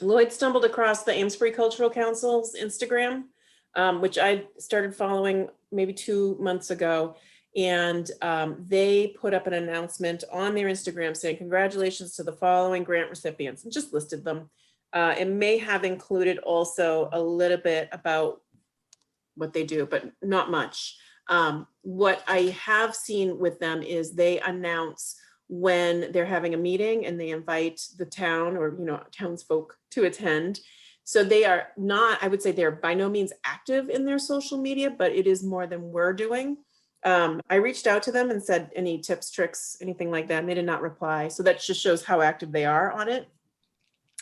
Lloyd stumbled across the Amesbury Cultural Council's Instagram, which I started following maybe 2 months ago. And they put up an announcement on their Instagram saying, congratulations to the following grant recipients, and just listed them. It may have included also a little bit about what they do, but not much. What I have seen with them is they announce when they're having a meeting and they invite the town or, townsfolk to attend. So they are not, I would say they're by no means active in their social media, but it is more than we're doing. I reached out to them and said, any tips, tricks, anything like that, and they did not reply. So that just shows how active they are on it.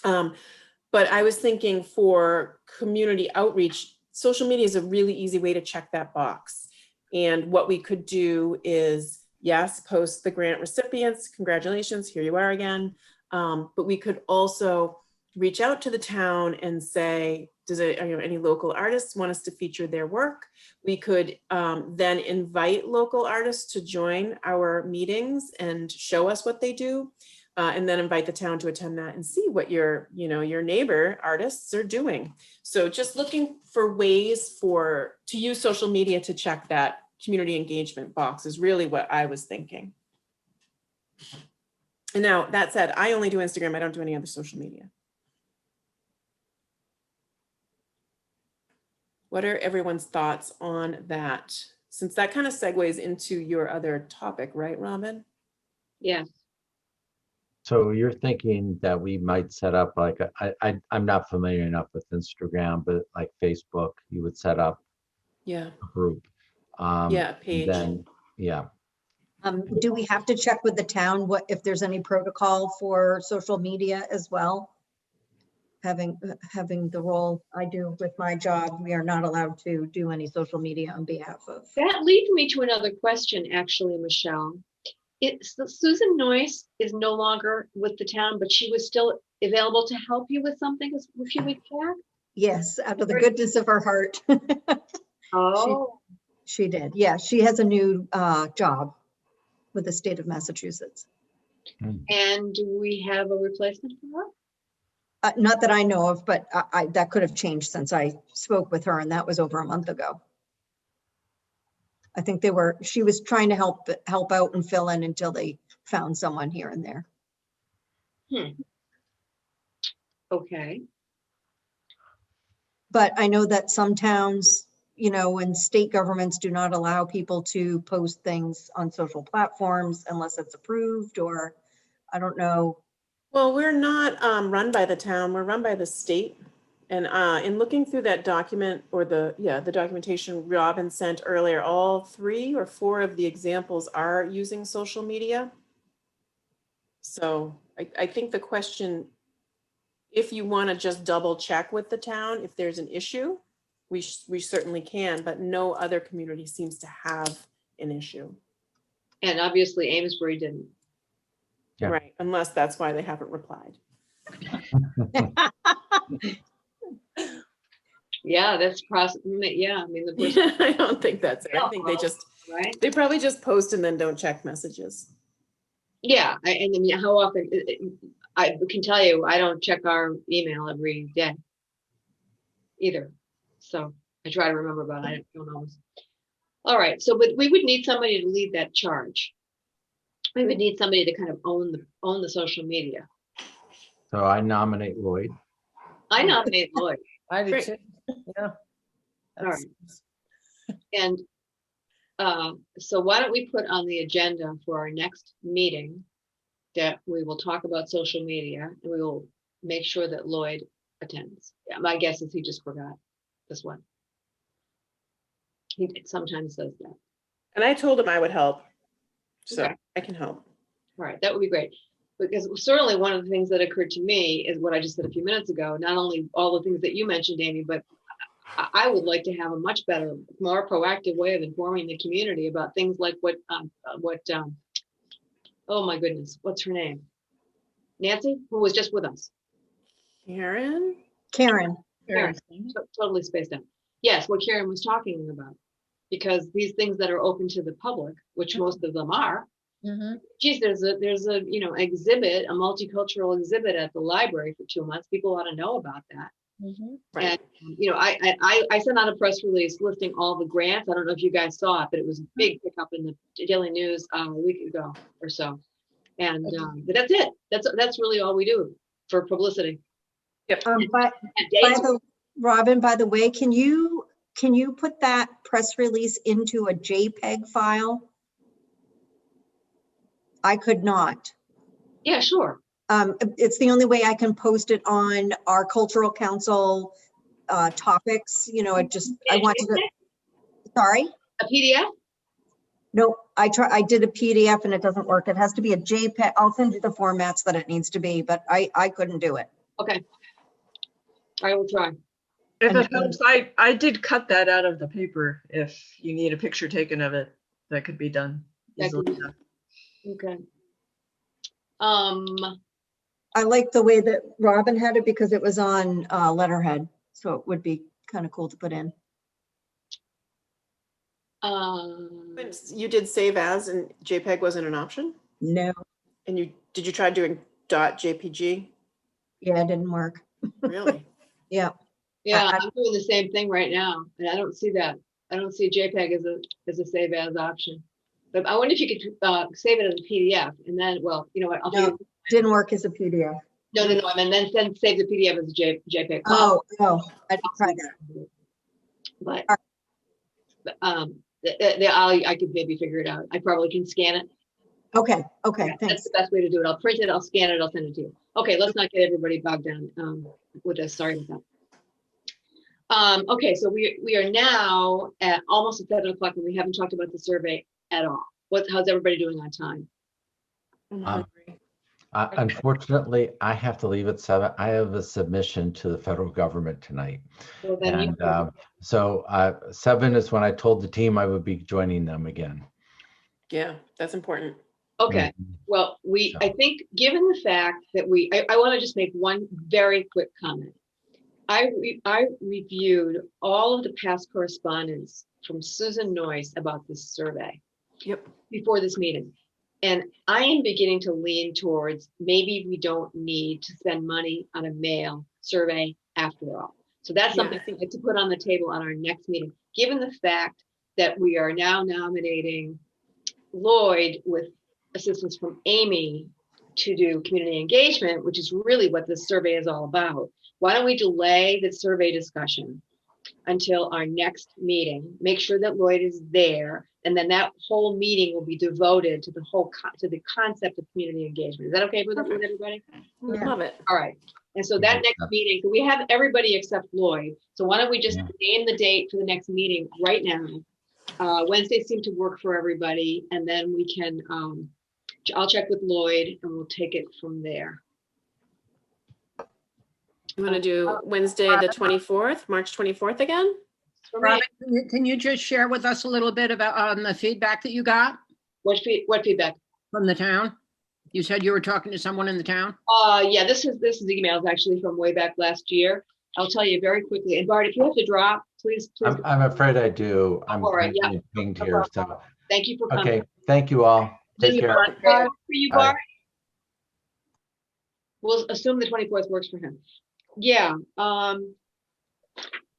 But I was thinking for community outreach, social media is a really easy way to check that box. And what we could do is, yes, post the grant recipients, congratulations, here you are again. But we could also reach out to the town and say, does any local artists want us to feature their work? We could then invite local artists to join our meetings and show us what they do. And then invite the town to attend that and see what your neighbor artists are doing. So just looking for ways to use social media to check that community engagement box is really what I was thinking. And now that said, I only do Instagram. I don't do any other social media. What are everyone's thoughts on that? Since that kind of segues into your other topic, right, Robin? Yes. So you're thinking that we might set up like I'm not familiar enough with Instagram, but like Facebook, you would set up a group. Page. Then, Do we have to check with the town if there's any protocol for social media as well? Having the role I do with my job, we are not allowed to do any social media on behalf of. That leads me to another question, actually, Michelle. Susan Noyce is no longer with the town, but she was still available to help you with something a few weeks back? Yes, out of the goodness of her heart. Oh. She did. Yeah, she has a new job with the state of Massachusetts. And do we have a replacement for her? Not that I know of, but that could have changed since I spoke with her, and that was over a month ago. I think she was trying to help out and fill in until they found someone here and there. Okay. But I know that some towns, and state governments do not allow people to post things on social platforms unless it's approved, or I don't know. Well, we're not run by the town, we're run by the state. And in looking through that document or the documentation Robin sent earlier, all 3 or 4 of the examples are using social media. So I think the question, if you want to just double check with the town, if there's an issue, we certainly can, but no other community seems to have an issue. And obviously Amesbury didn't. Yeah. Right, unless that's why they haven't replied. Yeah, that's yeah, I mean, the person, I don't think that's it. I think they probably just post and then don't check messages. Yeah, and then how often? I can tell you, I don't check our email every day either. So I try to remember, but I don't always. All right, so but we would need somebody to lead that charge. We would need somebody to kind of own the social media. So I nominate Lloyd. I nominate Lloyd. I do Great. too. Yeah. All right. And so why don't we put on the agenda for our next meeting that we will talk about social media, and we will make sure that Lloyd attends. Yeah, my guess is he just forgot this one. He sometimes says that. And I told him I would help. So Okay. I can help. All right, that would be great. Because certainly one of the things that occurred to me is what I just said a few minutes ago, not only all the things that you mentioned, Amy, but I would like to have a much better, more proactive way of informing the community about things like oh my goodness, what's her name? Nancy, who was just with us. Karen? Karen. Karen, totally spaced out. Yes, what Karen was talking about. Because these things that are open to the public, which most of them are, geez, there's a exhibit, a multicultural exhibit at the library for 2 months. People ought to know about that. Right. And I sent out a press release listing all the grants. I don't know if you guys saw it, but it was a big pickup in the Daily News a week ago or so. And but that's it. That's really all we do for publicity. Yep. Robin, by the way, can you put that press release into a JPEG file? I could not. Yeah, sure. It's the only way I can post it on our cultural council topics. I wanted to. Sorry. A PDF? No, I did a PDF and it doesn't work. It has to be a JPEG. I'll send you the formats that it needs to be, but I couldn't do it. Okay. I will try. If it helps, I did cut that out of the paper. If you need a picture taken of it, that could be done easily enough. Okay. I like the way that Robin had it because it was on letterhead. So it would be kind of cool to put in. You did save as and JPEG wasn't an option? No. And did you try doing .jpg? Yeah, it didn't work. Really? Yeah. Yeah, I'm doing the same thing right now, and I don't see that. I don't see JPEG as a save as option. But I wonder if you could save it as a PDF, and then, well, you know what? No, didn't work as a PDF. No. And then save the PDF as a JPEG. Oh, I did try that. But I could maybe figure it out. I probably can scan it. Okay, Yeah, thanks. that's the best way to do it. I'll print it, I'll scan it, I'll send it to you. Okay, let's not get everybody bogged down with this. Sorry about that. Okay, so we are now at almost at 7 o'clock and we haven't talked about the survey at all. How's everybody doing on time? I'm hungry. Unfortunately, I have to leave at 7. I have a submission to the federal government tonight. Well, then And so 7 is when I told the team I would be joining them again. Yeah, that's important. okay. Well, I think given the fact that I want to just make one very quick comment. I reviewed all of the past correspondence from Susan Noyce about this survey. Yep. Before this meeting. And I am beginning to lean towards maybe we don't need to spend money on a mail survey after all. So that's something I think to put on the table on our next meeting, given the fact that we are now nominating Lloyd with assistance from Amy to do community engagement, which is really what this survey is all about. Why don't we delay the survey discussion until our next meeting, make sure that Lloyd is there, and then that whole meeting will be devoted to the concept of community engagement. Is that okay with everybody? I love it. All right. And so that next meeting, so we have everybody except Lloyd. So why don't we just name the date for the next meeting right now? Wednesdays seem to work for everybody, and then we can, I'll check with Lloyd and we'll take it from there. You want to do Wednesday, the 24th, March 24th again? Robin, can you just share with us a little bit about the feedback that you got What feedback? from the town? You said you were talking to someone in the town? Yeah, this is emails actually from way back last year. I'll tell you very quickly. And Bart, if you have to drop, please. I'm afraid I do. I'm all right, yeah. pinged here. So Thank you for coming. okay, thank you all. Take care. For you, Bart. We'll assume the 24th works for him. Yeah,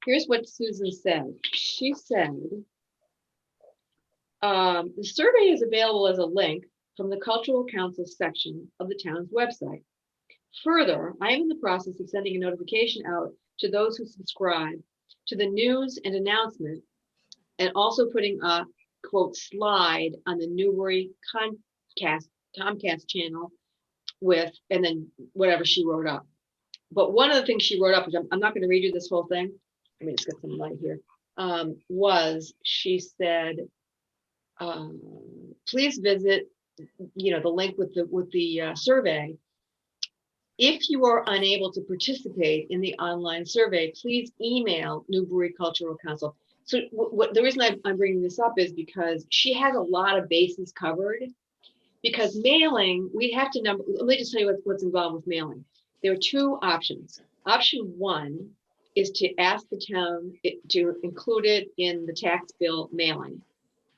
here's what Susan said. She said, the survey is available as a link from the Cultural Council section of the town's website. Further, I am in the process of sending a notification out to those who subscribe to the news and announcement, and also putting a quote slide on the Newbury Comcast channel with, and then whatever she wrote up. But one of the things she wrote up, which I'm not going to read you this whole thing. Let me just get some light here. Was she said, please visit, the link with the survey. If you are unable to participate in the online survey, please email Newbury Cultural Council. So the reason I'm bringing this up is because she has a lot of bases covered. Because mailing, we have to let me just tell you what's involved with mailing. There are two options. Option one is to ask the town to include it in the tax bill mailing.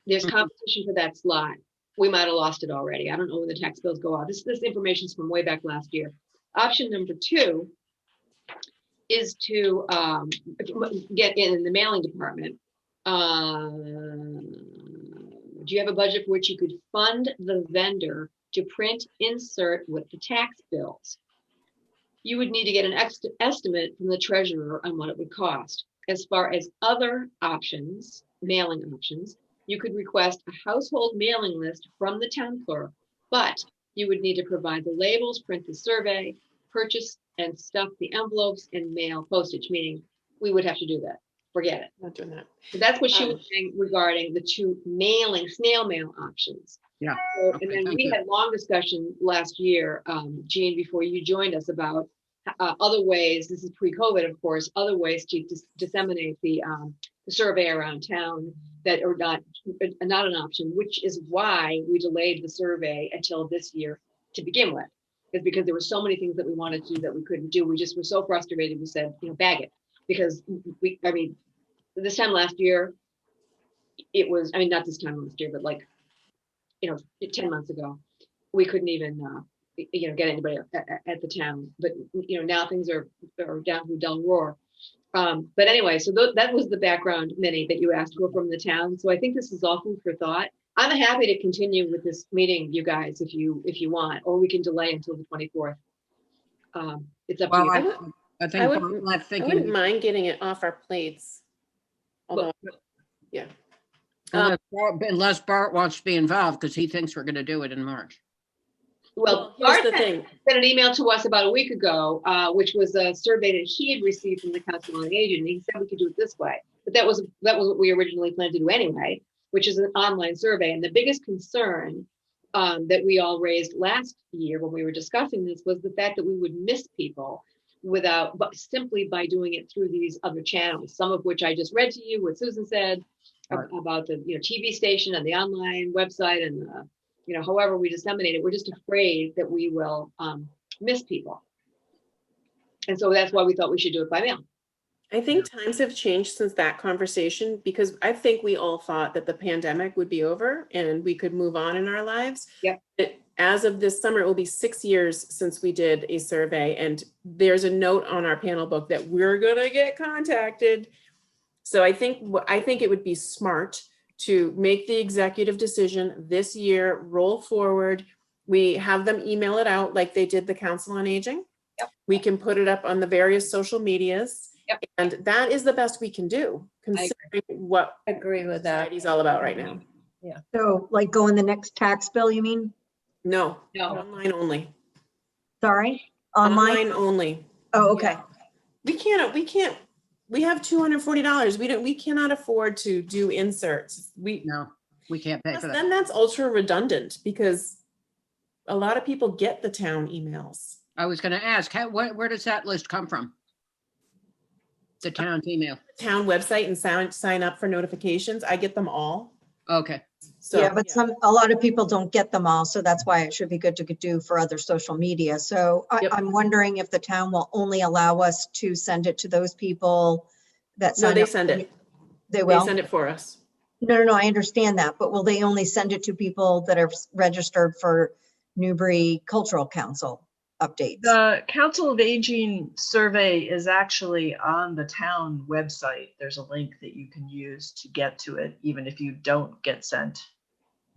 There's competition for that slot. We might have lost it already. I don't know when the tax bills go out. This information is from way back last year. Option number two is to get in the mailing department. Do you have a budget for which you could fund the vendor to print insert with the tax bills? You would need to get an estimate from the treasurer on what it would cost. As far as other options, mailing options, you could request a household mailing list from the town clerk, but you would need to provide the labels, print the survey, purchase and stuff the envelopes, and mail postage, meaning we would have to do that. Forget it. Not doing that. So that's what she was saying regarding the two snail mail options. Yeah. So, Okay, and then thank we you. had long discussion last year, Jean, before you joined us, about other ways, this is pre-COVID, of course, other ways to disseminate the survey around town that are not an option, which is why we delayed the survey until this year to begin with. Is because there were so many things that we wanted to do that we couldn't do. We just were so frustrated. We said, bag it. Because this time last year, it was, not this time last year, but 10 months ago, we couldn't even, get anybody at the town. But, now things are down through Del Roar. But anyway, so that was the background, Minnie, that you asked for from the town. So I think this is all food for thought. I'm happy to continue with this meeting, you guys, if you want, or we can delay until the 24th. It's up to you. I think I I'm not thinking. wouldn't mind getting it off our plates. Although, yeah. Unless Bart wants to be involved because he thinks we're going to do it in March. Well, here's Bart the thing. sent an email to us about a week ago, which was a survey that he had received from the Council on Aging. And he said we could do it this way, but that was what we originally planned to do anyway, which is an online survey. And the biggest concern that we all raised last year when we were discussing this was the fact that we would miss people simply by doing it through these other channels, some of which I just read to you, what Susan said about the TV station and the online website and however we disseminate it. We're just afraid that we will miss people. And so that's why we thought we should do it by mail. I think times have changed since that conversation, because I think we all thought that the pandemic would be over and we could move on in our lives. Yep. But as of this summer, it will be 6 years since we did a survey, and there's a note on our panel book that we're gonna get contacted. So I think it would be smart to make the executive decision this year, roll forward. We have them email it out like they did the Council on Aging. Yep. We can put it up on the various social medias. Yep. And that is the best we can do, considering what I agree with that. society's all about right now. So like go in the next tax bill, you mean? No, No. online only. Sorry, online? only. Oh, okay. We have $240. We cannot afford to do inserts. No, we can't pay for that. Then that's ultra redundant, because a lot of people get the town emails. I was going to ask, where does that list come from? The town's email. Town website and sign up for notifications. I get them all. Okay. So Yeah, but a lot of people don't get them all, so that's why it should be good to do for other social media. So Yep. I'm wondering if the town will only allow us to send it to those people that No, sign they up. send it. They They will? send it for us. No, I understand that, but will they only send it to people that are registered for Newbury Cultural Council? updates. The Council of Aging survey is actually on the town website. There's a link that you can use to get to it, even if you don't get sent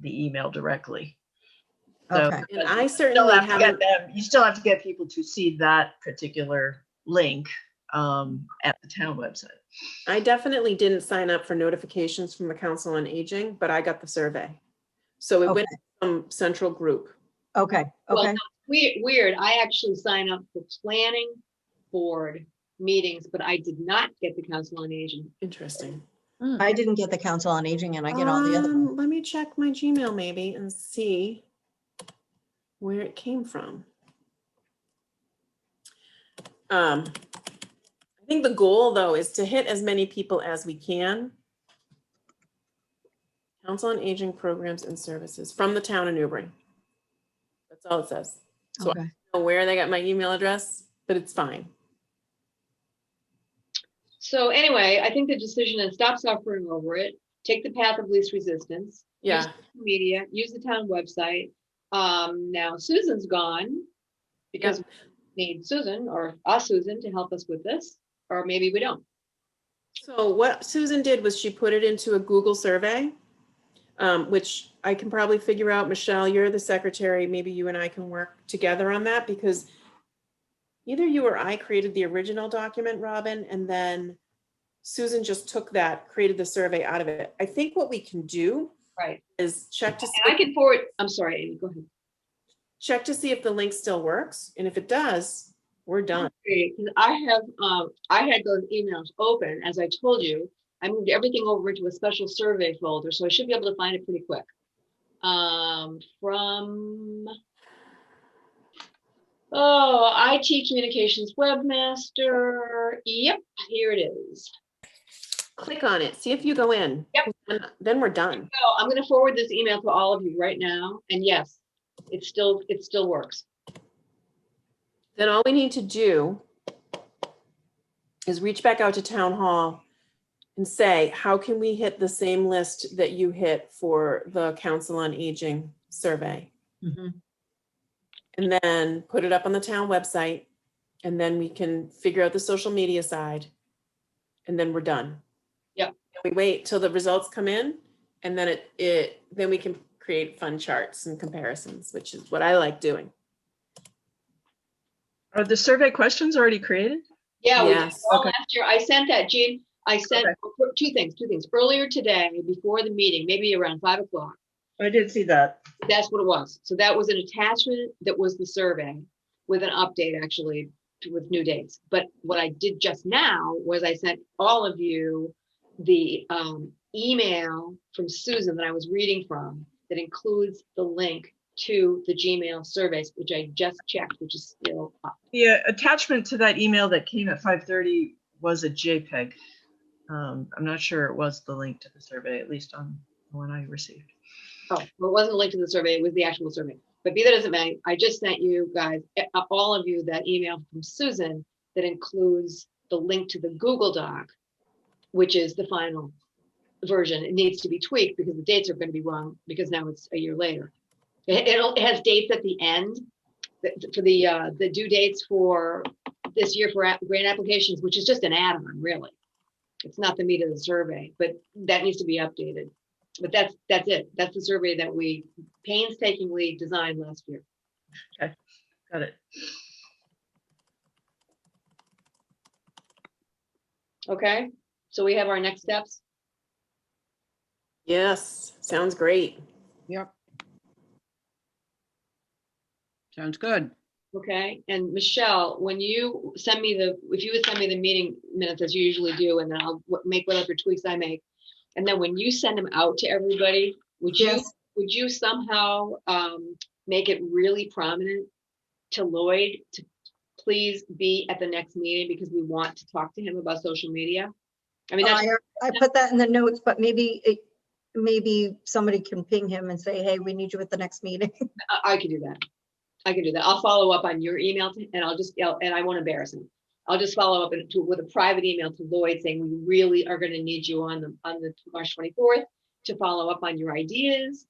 the email directly. So, Okay. And but I you still certainly have to haven't, get them, you still have to get people to see that particular link at the town website. I definitely didn't sign up for notifications from the Council on Aging, but I got the survey. So it went from central group. Okay, Well, okay. Weird. I actually signed up for planning board meetings, but I did not get the Council on Aging. Interesting. I didn't get the Council on Aging and I get all the other ones. Let me check my Gmail maybe and see where it came from. I think the goal though is to hit as many people as we can. Council on Aging programs and services from the town of Newbury. That's all it says. So I Okay. don't know where they got my email address, but it's fine. So anyway, I think the decision is stop suffering over it. Take the path of least resistance. Yeah. Use social media. Use the town website. Now Susan's gone because we need Susan or Susan to help us with this, or maybe we don't. So what Susan did was she put it into a Google survey, which I can probably figure out. Michelle, you're the secretary. Maybe you and I can work together on that because either you or I created the original document, Robin, and then Susan just took that, created the survey out of it. I think what we can do Right. is check to see, And I can forward. I'm sorry, Amy. Go ahead. check to see if the link still works. And if it does, we're done. Because I had those emails open, as I told you. I moved everything over into a special survey folder, so I should be able to find it pretty quick. From IT Communications Webmaster. Yep, here it is. Click on it, see if you go in. Yep. Then we're done. So I'm going to forward this email to all of you right now, and yes, it still works. Then all we need to do is reach back out to town hall and say, how can we hit the same list that you hit for the Council on Aging survey? Mhm. And then put it up on the town website, and then we can figure out the social media side, and then we're done. Yep. We wait till the results come in, and then then we can create fun charts and comparisons, which is what I like doing. Are the survey questions already created? Yeah, we did Yes. all Okay. last year. I sent that, Jean. I sent Okay. two things. Earlier today, before the meeting, maybe around 5 o'clock. I did see that. That's what it was. So that was an attachment that was the survey with an update, actually, with new dates. But what I did just now was I sent all of you the email from Susan that I was reading from that includes the link to the Gmail surveys, which I just checked, which is still up. The attachment to that email that came at 5:30 was a JPEG. I'm not sure it was the link to the survey, at least on the one I received. Oh, well, it wasn't linked to the survey, it was the actual survey. But be that as it may, I just sent you guys, all of you, that email from Susan that includes the link to the Google Doc, which is the final version. It needs to be tweaked because the dates are going to be wrong because now it's a year later. It has dates at the end for the due dates for this year for grant applications, which is just an add-on, really. It's not the meat of the survey, but that needs to be updated. But that's it. That's the survey that we painstakingly designed last year. Okay, got it. Okay, so we have our next steps. Yes, sounds great. Yep. Sounds good. Okay, and Michelle, when you send me if you would send me the meeting minutes as you usually do, and then I'll make whatever tweaks I make. And then when you send them out to everybody, would you somehow make it really prominent to Lloyd to please be at the next meeting because we want to talk to him about social media? I mean, I put that in the notes, but maybe somebody can ping him and say, hey, we need you at the next meeting. I can do that. I'll follow up on your email and and I won't embarrass him. I'll just follow up with a private email to Lloyd saying we really are going to need you on the March 24th to follow up on your ideas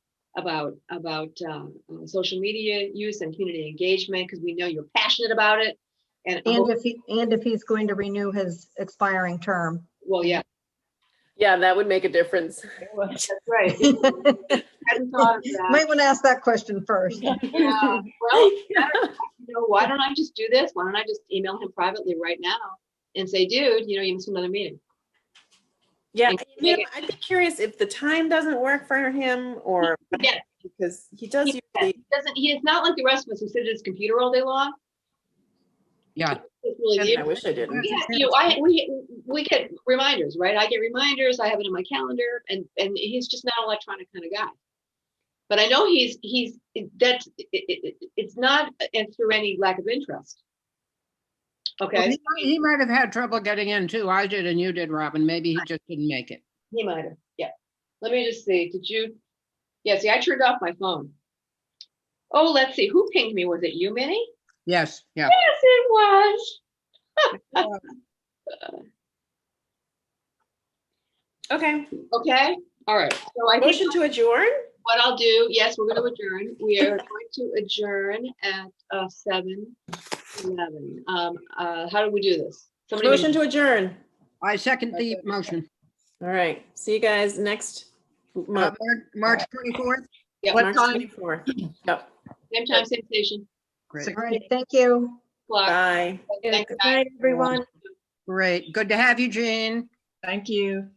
social media use and community engagement, because we know you're passionate about it. And if he's going to renew his expiring term. well, yeah, Yeah, that would make a difference. that's right. Hadn't thought of that. Might want to ask that question first. Yeah, well, why don't I just do this? Why don't I just email him privately right now and say, dude, you missed another meeting. Yeah, And I'd be curious if the time doesn't work for him or Yeah. because he does He usually. he is not like the rest of us who sit at his computer all day long. Yeah. It's really I weird. wish I didn't. Yeah, we get reminders, right? I get reminders. I have it in my calendar, and he's just not an electronic kind of guy. But I know it's not through any lack of interest. Okay, Well, he might have had trouble getting in too. I did and you did, Robin. Maybe he just didn't make it. he might have. Yeah. Let me just see. Did you? Yeah. See, I turned off my phone. Oh, let's see. Who pinged me? Was it you, Minnie? Yes, yeah. Yes, it was. Okay. Okay. All right. So I think Motion to adjourn? what I'll do, yes, we're going to adjourn. We are going to adjourn at 7:11. How do we do this? Somebody Motion to adjourn. I second the motion. All right. See you guys next month. March 24th. Yeah, March 24th. Yep. same time, same station. Great. All right, thank you. Clock. Bye. Thanks, Good guys. night, everyone. Great. Good to have you, Jean. Thank you.